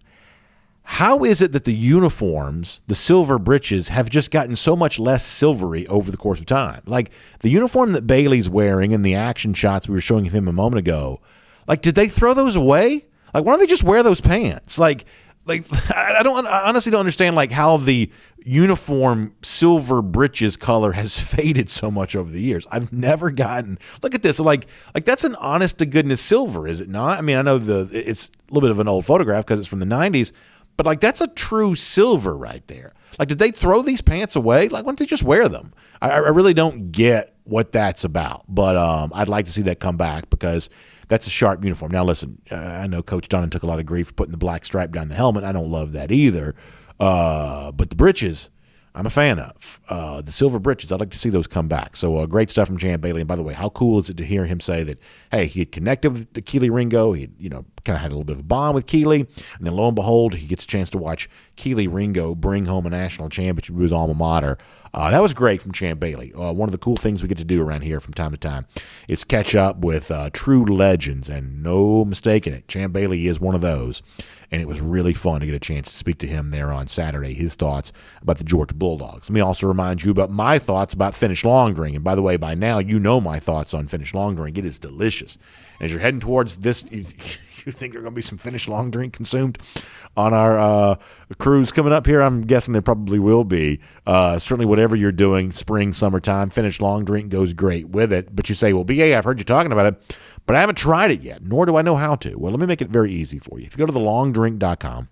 How is it that the uniforms, the silver breeches, have just gotten so much less silvery over the course of time? Like the uniform that Bailey's wearing in the action shots we were showing him a moment ago, like did they throw those away? Like why don't they just wear those pants? Like I honestly don't understand like how the uniform silver breeches color has faded so much over the years. I've never gotten look at this like that's an honest to goodness silver, is it not? I mean, I know it's a little bit of an old photograph because it's from the 90s, but like that's a true silver right there. Like did they throw these pants away? Like why don't they just wear them? I really don't get what that's about, but I'd like to see that come back because that's a sharp uniform. Now, listen, I know Coach Dunn took a lot of grief for putting the black stripe down the helmet. I don't love that either. But the breeches, I'm a fan of. The silver breeches, I'd like to see those come back. So great stuff from Champ Bailey. And by the way, how cool is it to hear him say that, hey, he had connected with the Keely Ringo. He had, kind of had a little bit of a bond with Keely. And then lo and behold, he gets a chance to watch Keely Ringo bring home a national championship to his alma mater. That was great from Champ Bailey. One of the cool things we get to do around here from time to time is catch up with true legends, and no mistake in it. Champ Bailey is one of those. And it was really fun to get a chance to speak to him there on Saturday, his thoughts about the Georgia Bulldogs. Let me also remind you about my thoughts about Finnish long drink. And by the way, by now, you know my thoughts on Finnish long drink. It is delicious. And as you're heading towards this, you think there's going to be some Finnish long drink consumed on our cruise coming up here? I'm guessing there probably will be. Certainly whatever you're doing, spring, summertime, Finnish long drink goes great with it. But you say, well, BA, I've heard you talking about it, but I haven't tried it yet, nor do I know how to. Well, let me make it very easy for you. If you go to thelongdrink.com,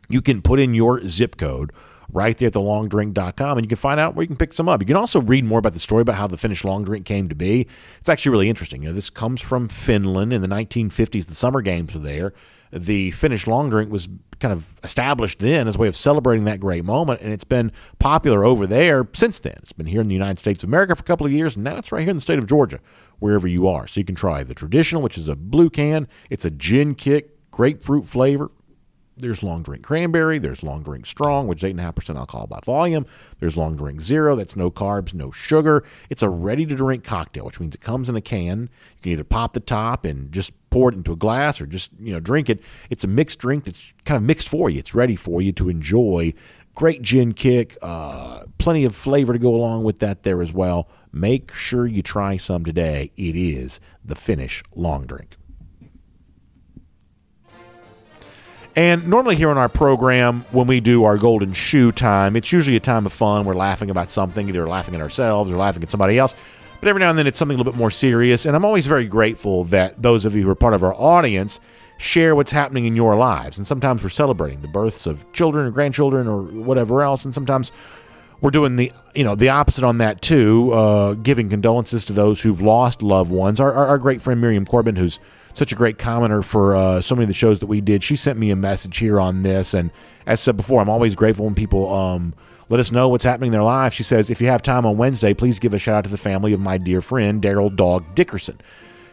you can put in your zip code right there at thelongdrink.com, and you can find out where you can pick some up. You can also read more about the story about how the Finnish long drink came to be. It's actually really interesting. This comes from Finland in the 1950s. The Summer Games were there. The Finnish long drink was kind of established then as a way of celebrating that great moment, and it's been popular over there since then. It's been here in the United States of America for a couple of years, and now it's right here in the state of Georgia, wherever you are. So you can try the traditional, which is a blue can. It's a gin kick, grapefruit flavor. There's long drink cranberry. There's long drink strong, which is 8.5% alcohol by volume. There's long drink zero. That's no carbs, no sugar. It's a ready-to-drink cocktail, which means it comes in a can. You can either pop the top and just pour it into a glass or just drink it. It's a mixed drink that's kind of mixed for you. It's ready for you to enjoy. Great gin kick. Plenty of flavor to go along with that there as well. Make sure you try some today. It is the Finnish long drink. And normally here on our program, when we do our golden shoe time, it's usually a time of fun. We're laughing about something, either laughing at ourselves or laughing at somebody else. But every now and then it's something a little bit more serious. And I'm always very grateful that those of you who are part of our audience share what's happening in your lives. And sometimes we're celebrating the births of children or grandchildren or whatever else. And sometimes we're doing the opposite on that too, giving condolences to those who've lost loved ones. Our great friend Miriam Corbin, who's such a great commenter for so many of the shows that we did, she sent me a message here on this. And as I said before, I'm always grateful when people let us know what's happening in their lives. She says, if you have time on Wednesday, please give a shout out to the family of my dear friend, Daryl Dog Dickerson.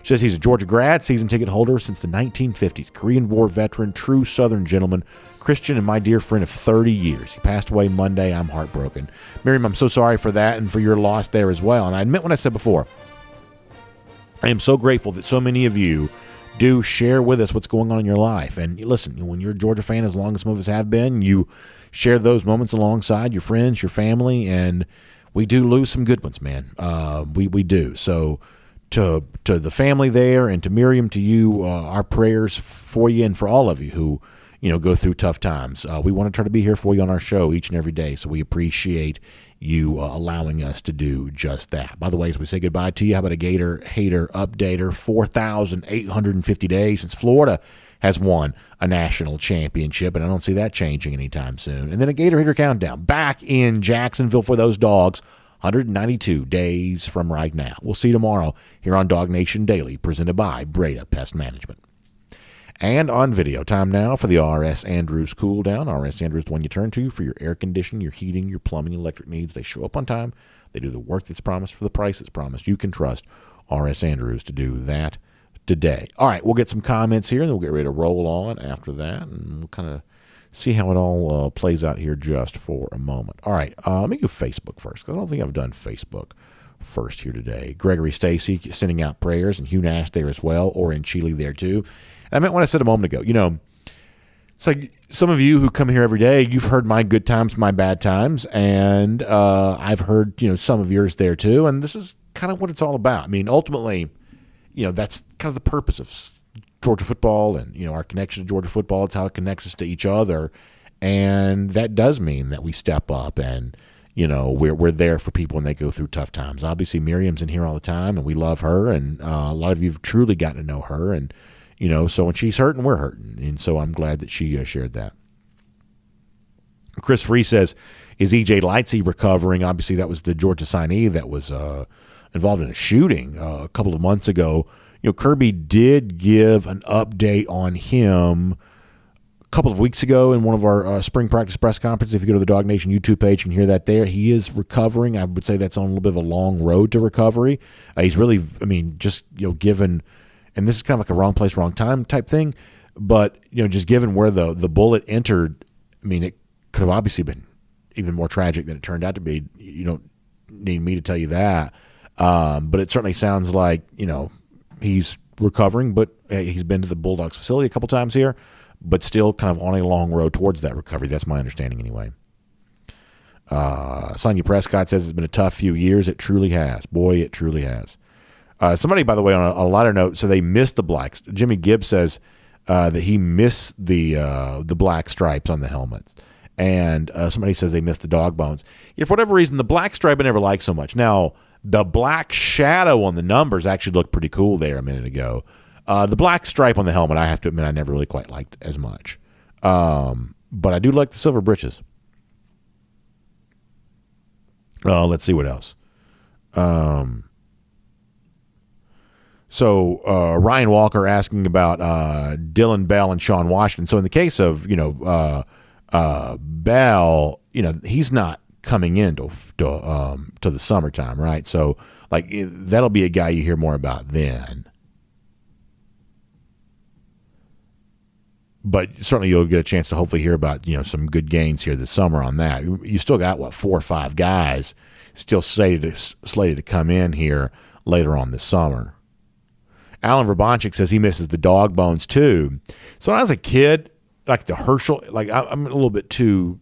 She says he's a Georgia grad, season ticket holder since the 1950s, Korean War veteran, true Southern gentleman, Christian, and my dear friend of 30 years. He passed away Monday. I'm heartbroken. Miriam, I'm so sorry for that and for your loss there as well. And I admit what I said before, I am so grateful that so many of you do share with us what's going on in your life. And listen, when you're a Georgia fan, as long as some of us have been, you share those moments alongside your friends, your family, and we do lose some good ones, man. We do. So to the family there and to Miriam, to you, our prayers for you and for all of you who, go through tough times. We want to try to be here for you on our show each and every day, so we appreciate you allowing us to do just that. By the way, as we say goodbye to you, how about a Gator Hater Updater? 4,850 days since Florida has won a national championship, and I don't see that changing anytime soon. And then a Gator Hater Countdown back in Jacksonville for those Dogs, 192 days from right now. We'll see you tomorrow here on DawgNation Daily, presented by Breda Pest Management. And on video, time now for the R.S. Andrews Cool Down. R.S. Andrews, the one you turn to for your air conditioning, your heating, your plumbing, electric needs. They show up on time. They do the work that's promised for the price that's promised. You can trust R.S. Andrews to do that today. All right, we'll get some comments here, and then we'll get ready to roll on after that, and we'll kind of see how it all plays out here just for a moment. All right, let me do Facebook first, because I don't think I've done Facebook first here today. Gregory Stacy sending out prayers, and Hugh Nash there as well, or in Chile there too. I meant what I said a moment ago. It's like some of you who come here every day, you've heard my good times, my bad times, and I've heard, some of yours there too, and this is kind of what it's all about. I mean, ultimately, that's kind of the purpose of Georgia football and, our connection to Georgia football. It's how it connects us to each other, and that does mean that we step up and, we're there for people when they go through tough times. Obviously, Miriam's in here all the time, and we love her, and a lot of you have truly gotten to know her, and so when she's hurting, we're hurting. And so I'm glad that she shared that. Chris Free says, is E.J. Lightsey recovering? Obviously, that was the Georgia signee that was involved in a shooting a couple of months ago. Kirby did give an update on him a couple of weeks ago in one of our spring practice press conferences. If you go to the DawgNation YouTube page, you can hear that there. He is recovering. I would say that's on a little bit of a long road to recovery. He's really, given... And this is kind of like a wrong place, wrong time type thing. But, just given where the bullet entered, it could have obviously been even more tragic than it turned out to be. You don't need me to tell you that. But it certainly sounds like, he's recovering, but he's been to the Bulldogs facility a couple times here, but still kind of on a long road towards that recovery. That's my understanding anyway. Sonia Prescott says it's been a tough few years. It truly has. Boy, it truly has. Somebody, by the way, on a lighter note, so they missed the blacks. Jimmy Gibbs says that he missed the black stripes on the helmets. And somebody says they missed the dog bones. Yeah, for whatever reason, the black stripe I never liked so much. Now, the black shadow on the numbers actually looked pretty cool there a minute ago. The black stripe on the helmet, I have to admit, I never really quite liked as much. But I do like the silver breeches. Let's see what else. So Ryan Walker asking about Dylan Bell and Sean Washington. So in the case of Bell, he's not coming into to the summertime, right? So that'll be a guy you hear more about then. But certainly you'll get a chance to hopefully hear about some good gains here this summer on that. You still got 4 or 5 guys still slated to come in here later on this summer. Alan Verbanchik says he misses the dog bones too. So when I was a kid, like the Herschel, I'm a little bit too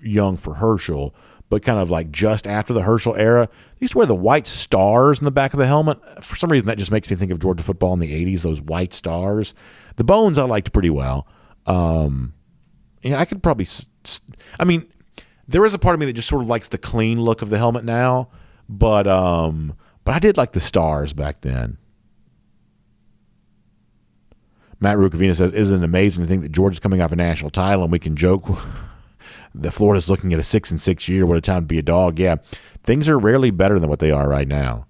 young for Herschel, but kind of just after the Herschel era, they used to wear the white stars in the back of the helmet. For some reason, that just makes me think of Georgia football in the 80s, those white stars. The bones I liked pretty well. Yeah, I could probably. I mean, there is a part of me that just sort of likes the clean look of the helmet now, but I did like the stars back then. Matt Rukavina says, "Isn't it amazing to think that Georgia's coming off a national title and we can joke that Florida's looking at a 6-6 year? What a time to be a dog." Yeah, things are rarely better than what they are right now.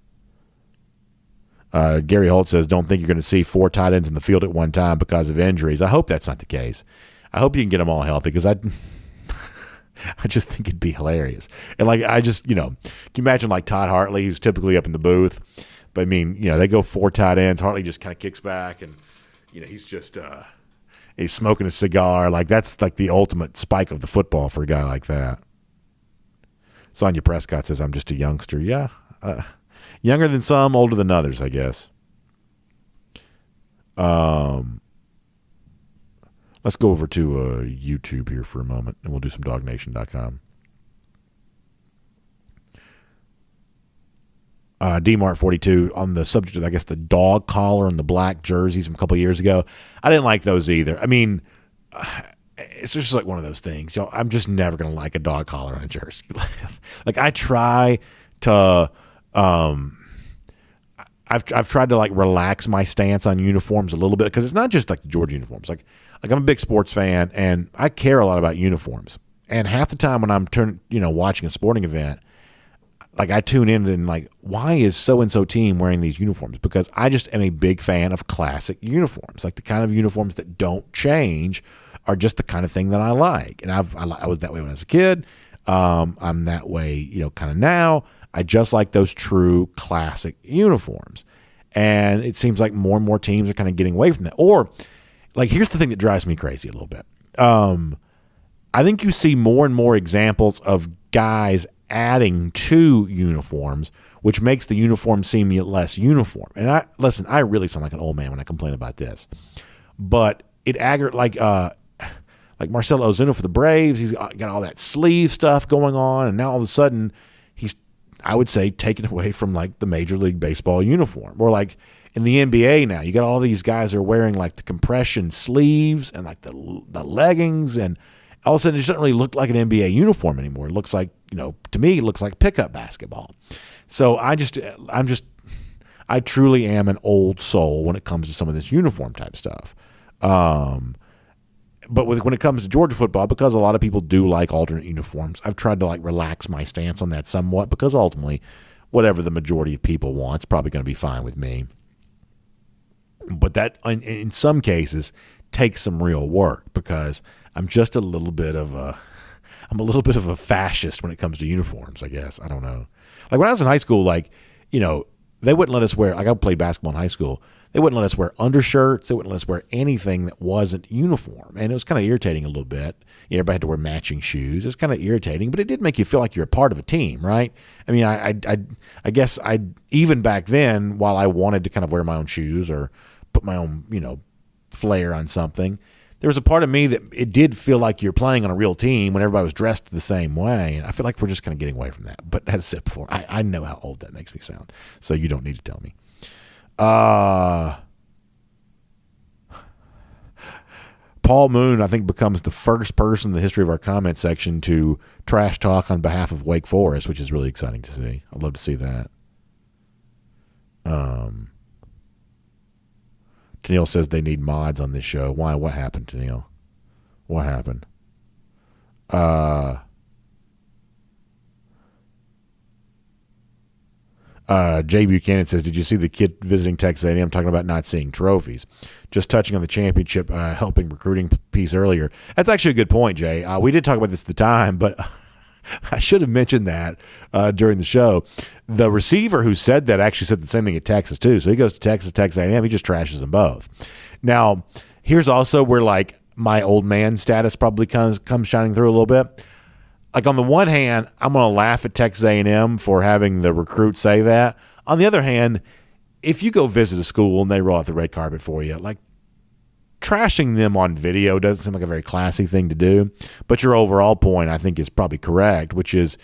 Gary Holt says, "Don't think you're going to see 4 tight ends in the field at one time because of injuries." I hope that's not the case. I hope you can get them all healthy because I just think it'd be hilarious. And like, can you imagine like Todd Hartley, who's typically up in the booth, but I mean, they go 4 tight ends. Hartley just kind of kicks back and, he's just, he's smoking a cigar. Like that's like the ultimate spike of the football for a guy like that. Sonia Prescott says, "I'm just a youngster." Yeah. Younger than some, older than others, I guess. Let's go over to YouTube here for a moment, and we'll do some DawgNation.com. DMart42 on the subject of, I guess, the dog collar and the black jerseys from a couple of years ago. I didn't like those either. I mean, it's just like one of those things. I'm just never going to like a dog collar on a jersey. Like I try to... I've tried to like relax my stance on uniforms a little bit because it's not just like the Georgia uniforms. Like I'm a big sports fan and I care a lot about uniforms. And half the time when I'm watching a sporting event, like I tune in and like, why is so and so team wearing these uniforms? Because I just am a big fan of classic uniforms. Like the kind of uniforms that don't change are just the kind of thing that I like. And I was that way when I was a kid. I'm that way, kind of now. I just like those true classic uniforms. And it seems like more and more teams are kind of getting away from that. Or, like, here's the thing that drives me crazy a little bit. I think you see more and more examples of guys adding to uniforms, which makes the uniform seem less uniform. And I really sound like an old man when I complain about this. But it like Marcelo Ozuna for the Braves, he's got all that sleeve stuff going on, and now all of a sudden he's, I would say, taken away from like the Major League Baseball uniform. Or like in the NBA now, you got all these guys are wearing like the compression sleeves and like the leggings, and all of a sudden it doesn't really look like an NBA uniform anymore. It looks like, to me, it looks like pickup basketball. So I truly am an old soul when it comes to some of this uniform type stuff. But when it comes to Georgia football, because a lot of people do like alternate uniforms, I've tried to like relax my stance on that somewhat, because ultimately, whatever the majority of people want, it's probably going to be fine with me. But that, in some cases, takes some real work, because I'm just a little bit of a fascist when it comes to uniforms, I guess. I don't know. Like when I was in high school, like, they wouldn't let us wear, like I played basketball in high school, they wouldn't let us wear undershirts. They wouldn't let us wear anything that wasn't uniform. And it was kind of irritating a little bit. Everybody had to wear matching shoes. It's kind of irritating, but it did make you feel like you're a part of a team, right? I mean, I guess even back then, while I wanted to kind of wear my own shoes or put my own, flair on something, there was a part of me that it did feel like you're playing on a real team when everybody was dressed the same way. And I feel like we're just kind of getting away from that. But as I said before, I know how old that makes me sound. So you don't need to tell me. Paul Moon, I think, becomes the first person in the history of our comment section to trash talk on behalf of Wake Forest, which is really exciting to see. I'd love to see that. Tennille says they need mods on this show. Why? What happened, Tennille? What happened? Jay Buchanan says, did you see the kid visiting Texas A&M talking about not seeing trophies? Just touching on the championship helping recruiting piece earlier. That's actually a good point, Jay. We did talk about this at the time, but I should have mentioned that during the show. The receiver who said that actually said the same thing at Texas, too. So he goes to Texas A&M. He just trashes them both. Now, here's also where, like, my old man status probably comes shining through a little bit. Like, on the one hand, I'm going to laugh at Texas A&M for having the recruit say that. On the other hand, if you go visit a school and they roll out the red carpet for you, like, trashing them on video doesn't seem like a very classy thing to do. But your overall point, I think, is probably correct, which is,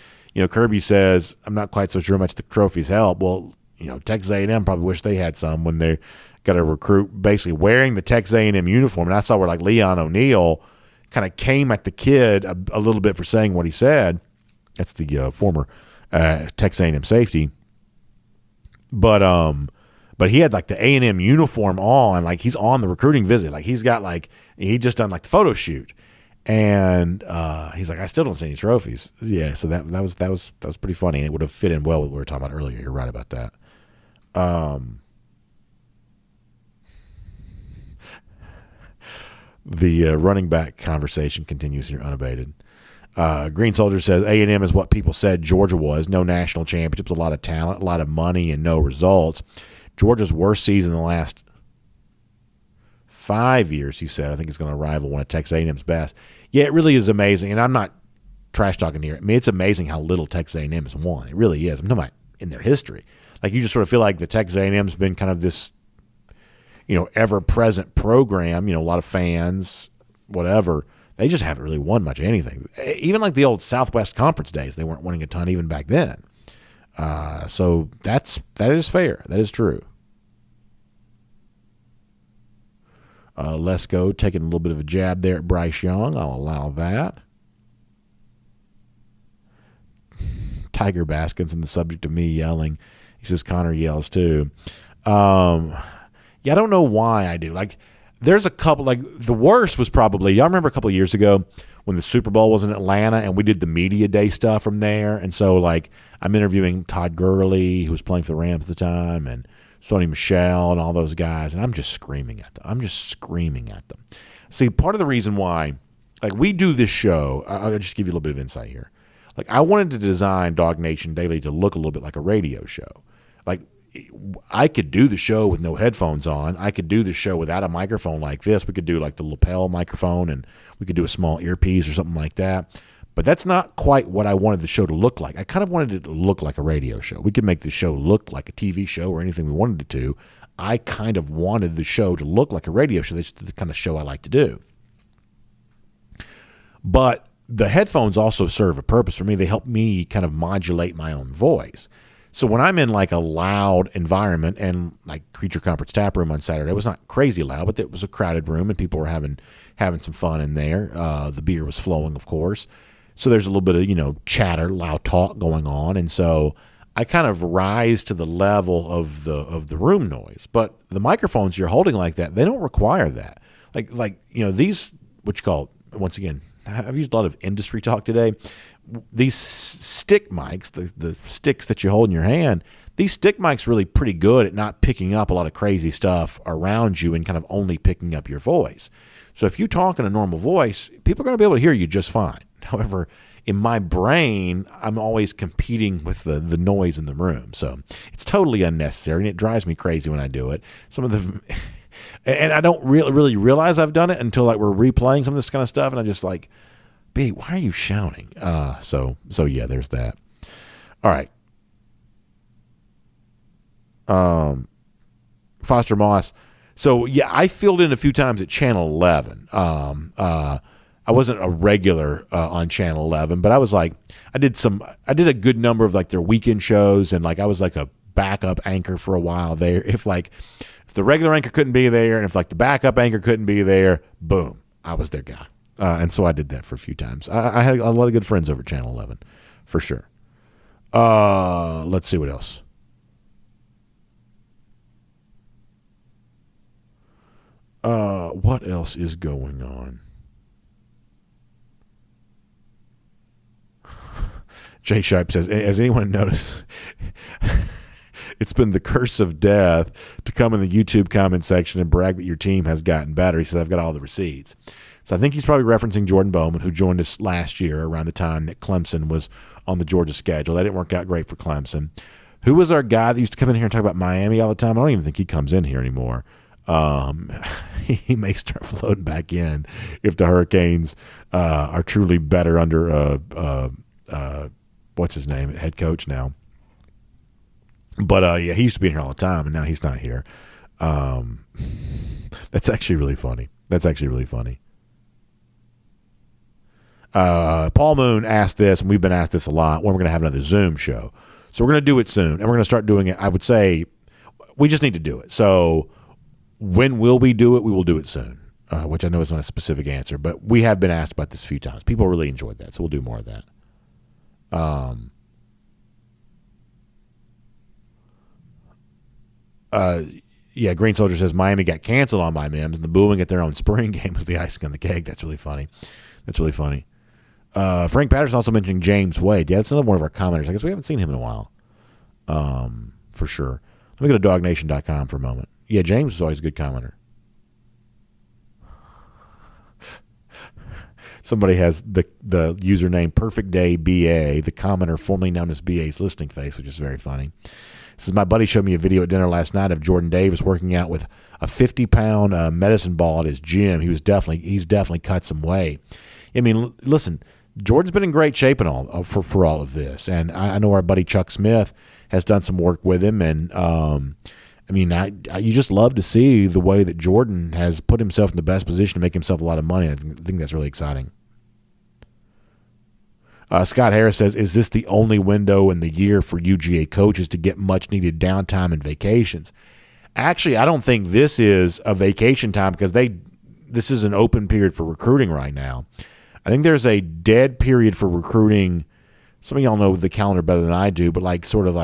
Kirby says, I'm not quite so sure how much the trophies help. Well, Texas A&M probably wish they had some when they got a recruit basically wearing the Texas A&M uniform. And I saw where, like, Leon O'Neal kind of came at the kid a little bit for saying what he said. That's the former Texas A&M safety. But he had like the A&M uniform on, like he's on the recruiting visit. Like he's got like, he just done like the photo shoot. And he's like, I still don't see any trophies. Yeah, so that was pretty funny, and it would have fit in well with what we were talking about earlier. You're right about that. The running back conversation continues here unabated. Green Soldier says A&M is what people said Georgia was. No national championships, a lot of talent, a lot of money, and no results. Georgia's worst season in the last 5 years, he said. I think it's going to rival one of Texas A&M's best. Yeah, it really is amazing, and I'm not trash talking here. I mean, it's amazing how little Texas A&M has won. It really is. I'm talking about in their history. Like, you just sort of feel like the Texas A&M's been kind of this, ever-present program, a lot of fans, whatever. They just haven't really won much of anything. Even like the old Southwest Conference days, they weren't winning a ton even back then. So that is fair. That is true. Let's go, taking a little bit of a jab there at Bryce Young. I'll allow that. Tiger Baskin's the subject of me yelling. He says Connor yells too. I don't know why I do. Like, there's a couple, like the worst was probably, y'all remember a couple of years ago when the Super Bowl was in Atlanta and we did the media day stuff from there. And so like I'm interviewing Todd Gurley, who was playing for the Rams at the time, and Sonny Michel and all those guys. And I'm just screaming at them. See, part of the reason why, like we do this show, I'll just give you a little bit of insight here. Like I wanted to design DawgNation Daily to look a little bit like a radio show. Like I could do the show with no headphones on. I could do the show without a microphone like this. We could do like the lapel microphone, and we could do a small earpiece or something like that. But that's not quite what I wanted the show to look like. I kind of wanted it to look like a radio show. We could make the show look like a TV show or anything we wanted it to. I kind of wanted the show to look like a radio show. That's the kind of show I like to do. But the headphones also serve a purpose for me. They help me kind of modulate my own voice. So when I'm in like a loud environment, and like Creature Comforts Tap Room on Saturday, it was not crazy loud, but it was a crowded room and people were having some fun in there. The beer was flowing, of course. So there's a little bit of, chatter, loud talk going on. And so I kind of rise to the level of the room noise. But the microphones you're holding like that, they don't require that. Like these, what you call, once again, I've used a lot of industry talk today. These stick mics, the sticks that you hold in your hand, these stick mics are really pretty good at not picking up a lot of crazy stuff around you and kind of only picking up your voice. So if you talk in a normal voice, people are going to be able to hear you just fine. However, in my brain, I'm always competing with the noise in the room. So it's totally unnecessary, and it drives me crazy when I do it. Some of the and I don't really realize I've done it until like we're replaying some of this kind of stuff, and I just like, B, why are you shouting? So yeah, there's that. All right. Foster Moss. So yeah, I filled in a few times at Channel 11. I wasn't a regular on Channel 11, but I was like, I did a good number of like their weekend shows, and like I was like a backup anchor for a while there. If the regular anchor couldn't be there, and if like the backup anchor couldn't be there, boom, I was their guy. And so I did that for a few times. I had a lot of good friends over at Channel 11, for sure. Let's see what else. What else is going on? Jay Shipe says, has anyone noticed it's been the curse of death to come in the YouTube comment section and brag that your team has gotten better? He says, I've got all the receipts. So I think he's probably referencing Jordan Bowman, who joined us last year around the time that Clemson was on the Georgia schedule. That didn't work out great for Clemson. Who was our guy that used to come in here and talk about Miami all the time? I don't even think he comes in here anymore. He may start floating back in if the Hurricanes are truly better under what's his name, head coach now. But yeah, he used to be here all the time, and now he's not here. That's actually really funny. Paul Moon asked this, and we've been asked this a lot, when we're going to have another Zoom show. So we're going to do it soon, and we're going to start doing it. I would say we just need to do it. So when will we do it? We will do it soon. which I know is not a specific answer, but we have been asked about this a few times. People really enjoyed that, so we'll do more of that. Yeah, Green Soldier says Miami got canceled on my Mims, and the booing at their own spring game was the icing on the cake. That's really funny. Frank Patterson also mentioning James Wade. Yeah, that's another one of our commenters. I guess we haven't seen him in a while, for sure. Let me go to DawgNation.com for a moment. Yeah, James is always a good commenter. Somebody has the username Perfect Day BA, the commenter formerly known as BA's listening face, which is very funny. Says, my buddy showed me a video at dinner last night of Jordan Davis working out with a 50-pound medicine ball at his gym. He's definitely cut some weight. I mean, listen, Jordan's been in great shape and all for all of this, and I know our buddy Chuck Smith has done some work with him, and I mean, you just love to see the way that Jordan has put himself in the best position to make himself a lot of money. I think that's really exciting. Scott Harris says, is this the only window in the year for UGA coaches to get much-needed downtime and vacations? Actually, I don't think this is a vacation time because this is an open period for recruiting right now. I think there's a dead period for recruiting. Some of y'all know the calendar better than I do, but that sort of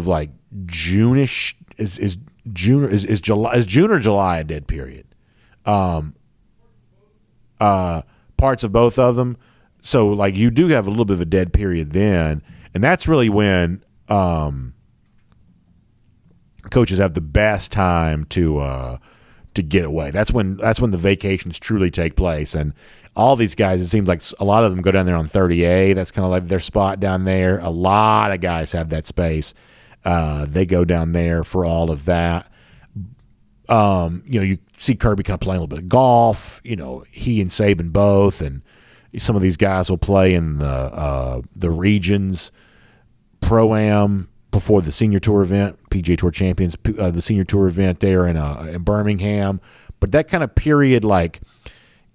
like June-ish is June or July a dead period? Parts of both of them. So like you do have a little bit of a dead period then, and that's really when coaches have the best time to get away. That's when the vacations truly take place. And all these guys, it seems like a lot of them go down there on 30A. That's kind of like their spot down there. A lot of guys have that space. They go down there for all of that. You see Kirby kind of playing a little bit of golf. He and Saban both, and some of these guys will play in the regions Pro-Am before the Senior Tour event, PGA Tour Champions, the Senior Tour event there in Birmingham. But that kind of period, kind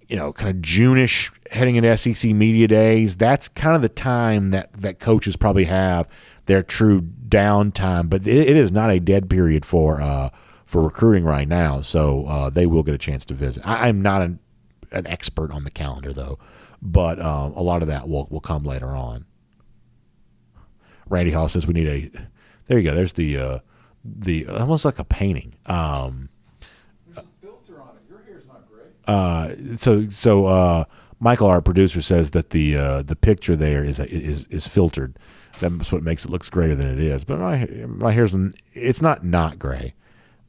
of June-ish heading into SEC Media Days, that's kind of the time that coaches probably have their true downtime. But it is not a dead period for recruiting right now, so they will get a chance to visit. I'm not an expert on the calendar, though, but a lot of that will come later on. Randy Hall says we need there you go. There's the almost like a painting. There's a filter on it. Your hair's not gray. So Michael, our producer, says that the picture there is filtered. That's what makes it look greater than it is. But my hair's it's not gray.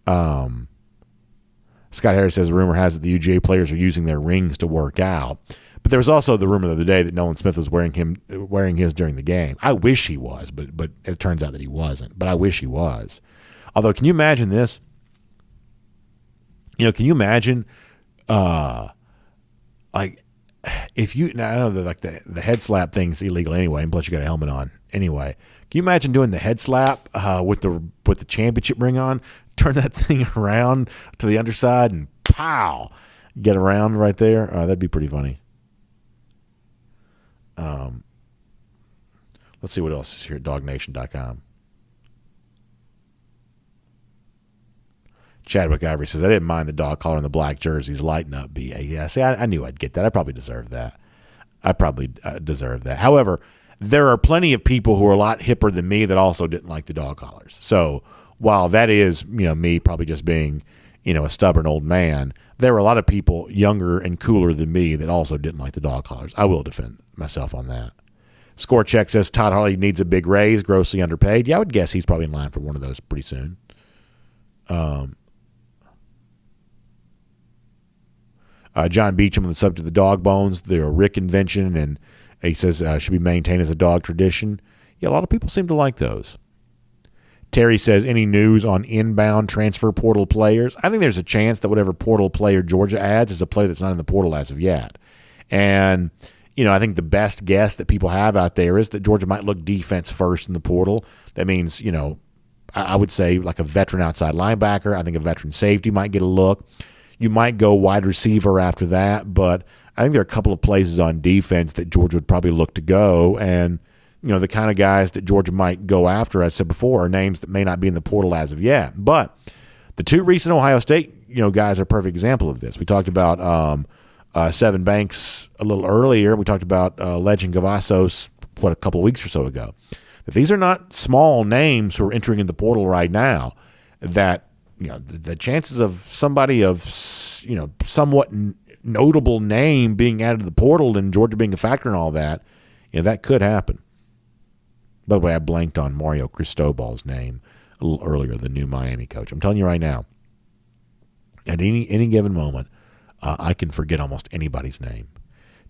Scott Harris says, rumor has it the UGA players are using their rings to work out. But there was also the rumor the other day that Nolan Smith was wearing his during the game. I wish he was, but it turns out that he wasn't. But I wish he was. Although, can you imagine this? Can you imagine, if you now I know that the head slap thing's illegal anyway, and plus you got a helmet on anyway. Can you imagine doing the head slap with the championship ring on? Turn that thing around to the underside and pow, get around right there. That'd be pretty funny. Let's see what else is here at DawgNation.com. Chadwick Ivory says, I didn't mind the dog collar and the black jerseys lighting up BA. Yeah, see, I knew I'd get that. I probably deserve that. However, there are plenty of people who are a lot hipper than me that also didn't like the dog collars. So while that is, me probably just being, a stubborn old man, there were a lot of people younger and cooler than me that also didn't like the dog collars. I will defend myself on that. Score Check says Todd Harley needs a big raise, grossly underpaid. Yeah, I would guess he's probably in line for one of those pretty soon. John Beecham on the subject of the dog bones, they're a Rick invention, and he says should be maintained as a dog tradition. Yeah, a lot of people seem to like those. Terry says, any news on inbound transfer portal players? I think there's a chance that whatever portal player Georgia adds is a player that's not in the portal as of yet. And, I think the best guess that people have out there is that Georgia might look defense first in the portal. That means, I would say like a veteran outside linebacker. I think a veteran safety might get a look. You might go wide receiver after that, but I think there are a couple of places on defense that Georgia would probably look to go. And, the kind of guys that Georgia might go after, as I said before, are names that may not be in the portal as of yet. But The two recent Ohio State, guys are a perfect example of this. We talked about Seven Banks a little earlier. We talked about Legend Gavassos, a couple of weeks or so ago. That these are not small names who are entering in the portal right now. That the chances of somebody of somewhat notable name being added to the portal and Georgia being a factor in all that, that could happen. By the way, I blanked on Mario Cristobal's name a little earlier, the new Miami coach. I'm telling you right now, at any given moment, I can forget almost anybody's name.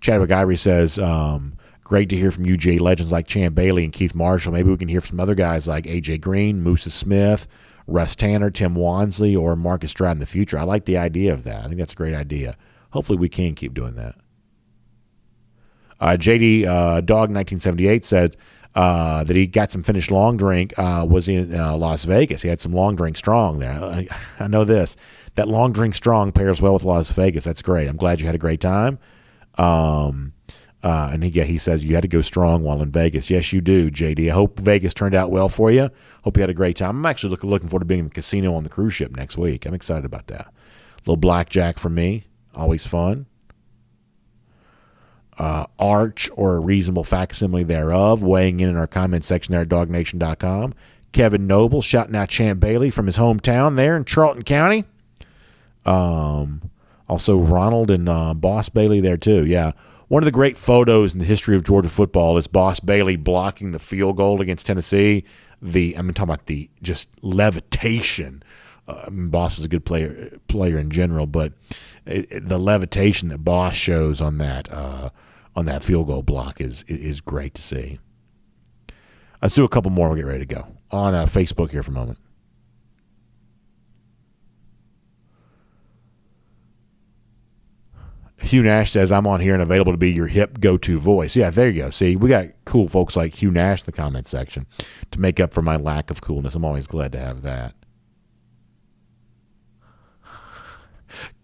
Chadwick Ivory says, great to hear from UGA legends like Champ Bailey and Keith Marshall. Maybe we can hear from some other guys like A.J. Green, Musa Smith, Russ Tanner, Tim Wansley, or Marcus Stroud in the future. I like the idea of that. I think that's a great idea. Hopefully we can keep doing that. JD Dog 1978 says that he got some finished long drink was in Las Vegas. He had some long drink strong there. I know this. That long drink strong pairs well with Las Vegas. That's great. I'm glad you had a great time. And he says you had to go strong while in Vegas. Yes, you do, JD. I hope Vegas turned out well for you. Hope you had a great time. I'm actually looking forward to being in the casino on the cruise ship next week. I'm excited about that. A little blackjack from me. Always fun. Arch or a reasonable facsimile thereof, weighing in our comment section there at DawgNation.com. Kevin Noble shouting out Champ Bailey from his hometown there in Charlton County. Also Ronald and Boss Bailey there too. Yeah. One of the great photos in the history of Georgia football is Boss Bailey blocking the field goal against Tennessee. I'm talking about the just levitation. Boss was a good player in general, but the levitation that Boss shows on that field goal block is great to see. Let's do a couple more. We'll get ready to go. On Facebook here for a moment. Hugh Nash says, I'm on here and available to be your hip go-to voice. Yeah, there you go. See, we got cool folks like Hugh Nash in the comment section to make up for my lack of coolness. I'm always glad to have that.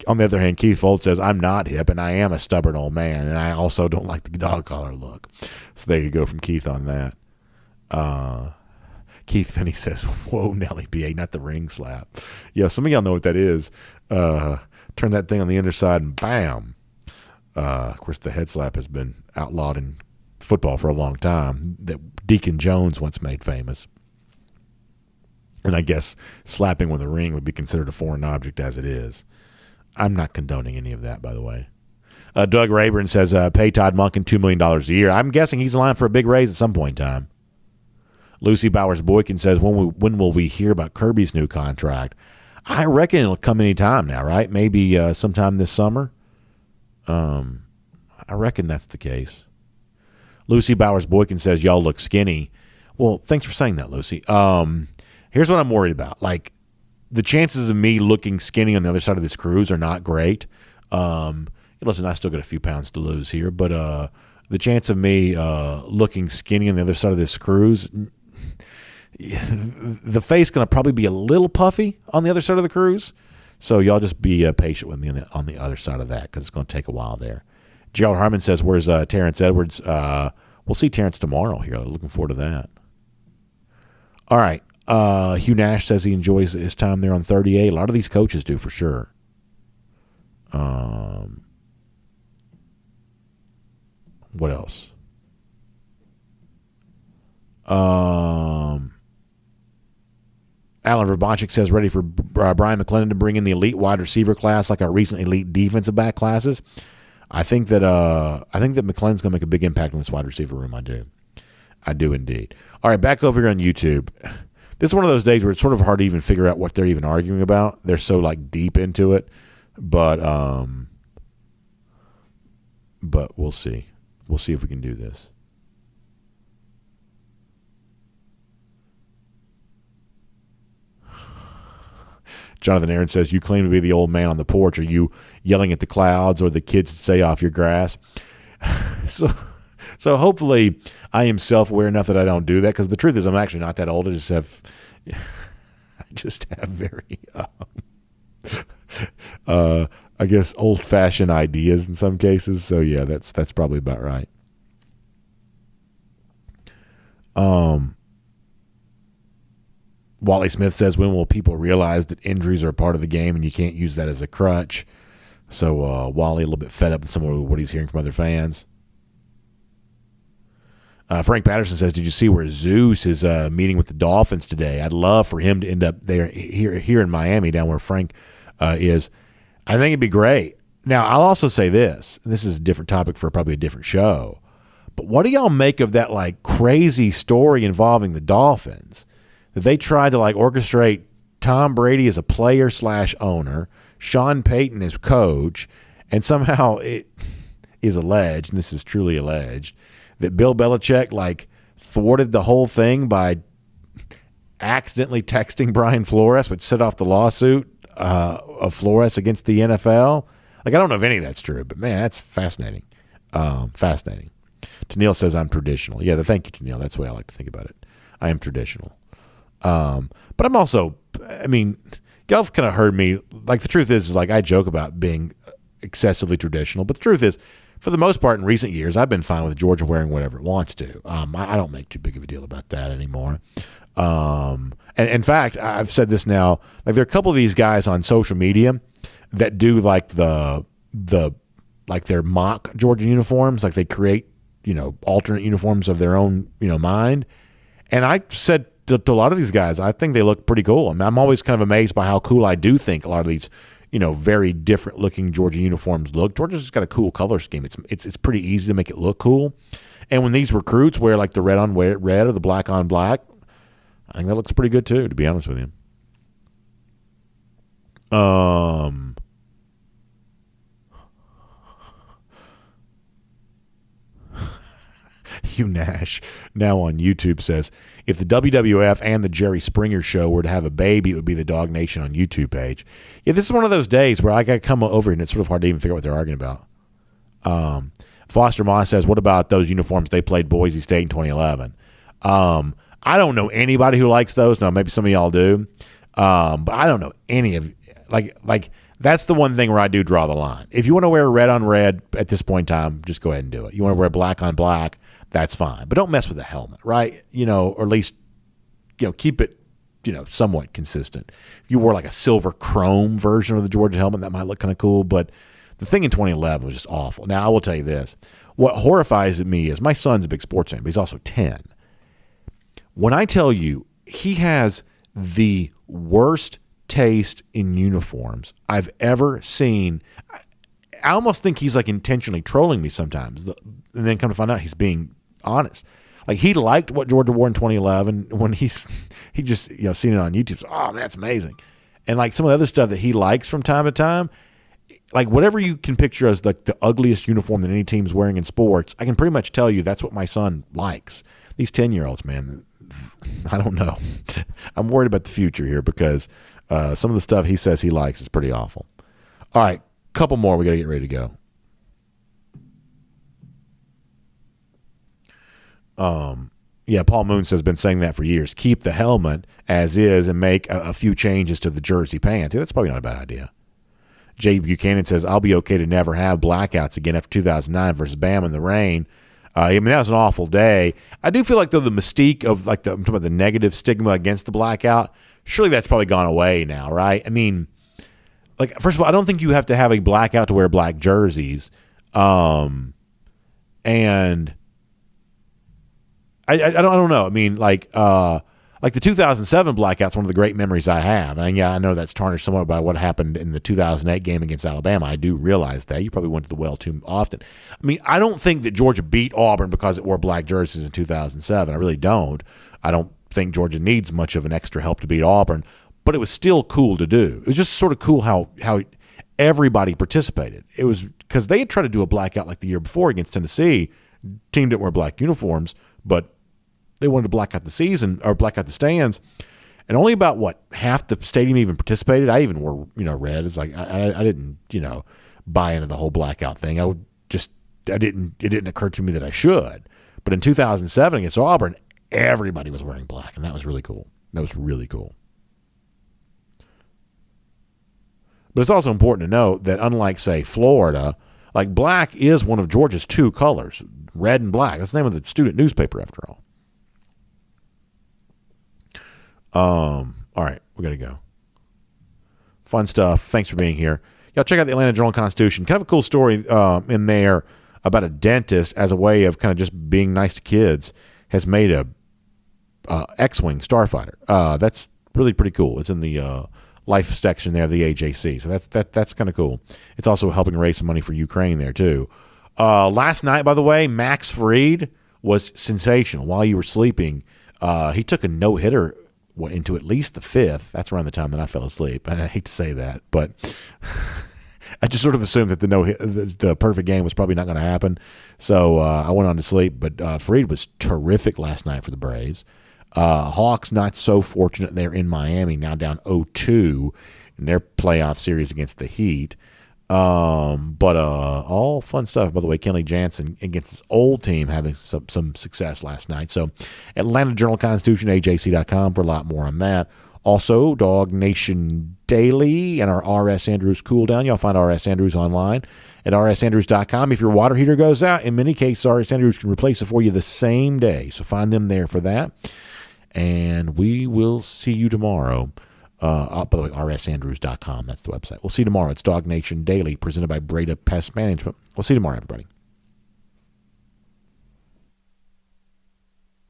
On the other hand, Keith Fold says, I'm not hip, and I am a stubborn old man, and I also don't like the dog collar look. So there you go from Keith on that. Keith Finney says, whoa, Nelly B.A., not the ring slap. Yeah, some of y'all know what that is. Turn that thing on the underside and bam. Of course, the head slap has been outlawed in football for a long time. That Deacon Jones once made famous. And I guess slapping with a ring would be considered a foreign object as it is. I'm not condoning any of that, by the way. Doug Rayburn says, pay Todd Monken $2 million a year. I'm guessing he's in line for a big raise at some point in time. Lucy Bowers-Boykin says, when will we hear about Kirby's new contract? I reckon it'll come any time now, right? Maybe sometime this summer. I reckon that's the case. Lucy Bowers-Boykin says, y'all look skinny. Well, thanks for saying that, Lucy. Here's what I'm worried about. Like, the chances of me looking skinny on the other side of this cruise are not great. Listen, I still got a few pounds to lose here, but the chance of me looking skinny on the other side of this cruise, the face going to probably be a little puffy on the other side of the cruise. So y'all just be patient with me on the other side of that because it's going to take a while there. Gerald Harmon says, where's Terrence Edwards? We'll see Terrence tomorrow here. Looking forward to that. All right. Hugh Nash says he enjoys his time there on 38. A lot of these coaches do for sure. What else? Alan Verbanchik says ready for Brian McClendon to bring in the elite wide receiver class like our recent elite defensive back classes. I think that McClendon's going to make a big impact on this wide receiver room. I do indeed. All right, back over here on YouTube. This is one of those days where it's sort of hard to even figure out what they're even arguing about. They're so like deep into it, but we'll see. We'll see if we can do this. Jonathan Aaron says, you claim to be the old man on the porch. Are you yelling at the clouds or the kids to stay off your grass? So hopefully I am self-aware enough that I don't do that, because the truth is I'm actually not that old. I just have very, I guess, old-fashioned ideas in some cases. So, yeah, that's probably about right. Wally Smith says, when will people realize that injuries are a part of the game and you can't use that as a crutch? So Wally a little bit fed up with some of what he's hearing from other fans. Frank Patterson says, did you see where Zeus is meeting with the Dolphins today? I'd love for him to end up there here in Miami, down where Frank is. I think it'd be great. Now, I'll also say this. This is a different topic for probably a different show. But what do y'all make of that like crazy story involving the Dolphins? That they tried to like orchestrate Tom Brady as a player / owner, Sean Payton as coach, and somehow it is alleged, and this is truly alleged, that Bill Belichick like thwarted the whole thing by accidentally texting Brian Flores, which set off the lawsuit of Flores against the NFL. Like, I don't know if any of that's true, but man, that's fascinating. Fascinating. Tennille says I'm traditional. Yeah, thank you, Tennille. That's the way I like to think about it. I am traditional. But I'm also, I mean, y'all kind of heard me. Like, the truth is like I joke about being excessively traditional, but the truth is, for the most part in recent years, I've been fine with Georgia wearing whatever it wants to. I don't make too big of a deal about that anymore. And in fact, I've said this now, like there are a couple of these guys on social media that do like the like their mock Georgia uniforms, like they create, alternate uniforms of their own, mind. And I said to a lot of these guys, I think they look pretty cool. I mean, I'm always kind of amazed by how cool I do think a lot of these, very different looking Georgia uniforms look. Georgia's just got a cool color scheme. It's pretty easy to make it look cool. And when these recruits wear like the red on red or the black on black, I think that looks pretty good too, to be honest with you. Hugh Nash, now on YouTube, says, if the WWF and the Jerry Springer show were to have a baby, it would be the DawgNation on YouTube page. Yeah, this is one of those days where I got to come over and it's sort of hard to even figure out what they're arguing about. Foster Moss says, what about those uniforms they played Boise State in 2011? I don't know anybody who likes those. Now, maybe some of y'all do. But I don't know any of like that's the one thing where I do draw the line. If you want to wear red on red at this point in time, just go ahead and do it. You want to wear black on black, that's fine. But don't mess with the helmet, right? Or at least, keep it, somewhat consistent. If you wore like a silver chrome version of the Georgia helmet, that might look kind of cool. But the thing in 2011 was just awful. Now, I will tell you this. What horrifies me is my son's a big sports fan, but he's also 10. When I tell you he has the worst taste in uniforms I've ever seen, I almost think he's like intentionally trolling me sometimes. And then come to find out he's being honest. Like he liked what Georgia wore in 2011 when he just seen it on YouTube. So, oh man, that's amazing. And like some of the other stuff that he likes from time to time, like whatever you can picture as like the ugliest uniform that any team's wearing in sports, I can pretty much tell you that's what my son likes. These 10-year-olds, man, I don't know. I'm worried about the future here because some of the stuff he says he likes is pretty awful. All right, couple more. We got to get ready to go. Paul Moon says, been saying that for years. Keep the helmet as is and make a few changes to the jersey pants. Yeah, that's probably not a bad idea. Jay Buchanan says, I'll be okay to never have blackouts again after 2009 versus Bama in the rain. That was an awful day. I do feel like, though, the mystique of, like, I'm talking about the negative stigma against the blackout, surely that's probably gone away now, right? I mean, like, first of all, I don't think you have to have a blackout to wear black jerseys. And I don't know. I mean, like the 2007 blackout's one of the great memories I have. And I know that's tarnished somewhat by what happened in the 2008 game against Alabama. I do realize that. You probably went to the well too often. I mean, I don't think that Georgia beat Auburn because it wore black jerseys in 2007. I really don't. I don't think Georgia needs much of an extra help to beat Auburn, but it was still cool to do. It was just sort of cool how everybody participated. It was because they had tried to do a blackout like the year before against Tennessee. Team didn't wear black uniforms, but they wanted to black out the season or black out the stands, and only about half the stadium even participated. I even wore red. It's like I didn't buy into the whole blackout thing. It didn't occur to me that I should. But in 2007 against Auburn, everybody was wearing black, and that was really cool. That was really cool. But it's also important to note that unlike, say, Florida, like black is one of Georgia's two colors, red and black. That's the name of the student newspaper, after all. All right, we got to go. Fun stuff. Thanks for being here. Y'all check out the Atlanta Journal-Constitution. Kind of a cool story in there about a dentist as a way of kind of just being nice to kids has made a X-Wing starfighter. That's really pretty cool. It's in the life section there of the AJC. So that's kind of cool. It's also helping raise some money for Ukraine there too. Last night, by the way, Max Fried was sensational. While you were sleeping, he took a no-hitter into at least the fifth. That's around the time that I fell asleep. And I hate to say that, but I just sort of assumed that the perfect game was probably not going to happen. So I went on to sleep. But Fried was terrific last night for the Braves. Hawks not so fortunate. They're in Miami now, down 0-2 in their playoff series against the Heat. But all fun stuff. By the way, Kenley Jansen against his old team having some success last night. So Atlanta Journal-Constitution, AJC.com for a lot more on that. Also, DawgNation Daily and our R.S. Andrews cool down. Y'all find R.S. Andrews online at rsandrews.com. If your water heater goes out, in many cases, R.S. Andrews can replace it for you the same day. So find them there for that. And we will see you tomorrow. By the way, rsandrews.com. That's the website. We'll see you tomorrow. It's DawgNation Daily, presented by Breda Pest Management. We'll see you tomorrow, everybody.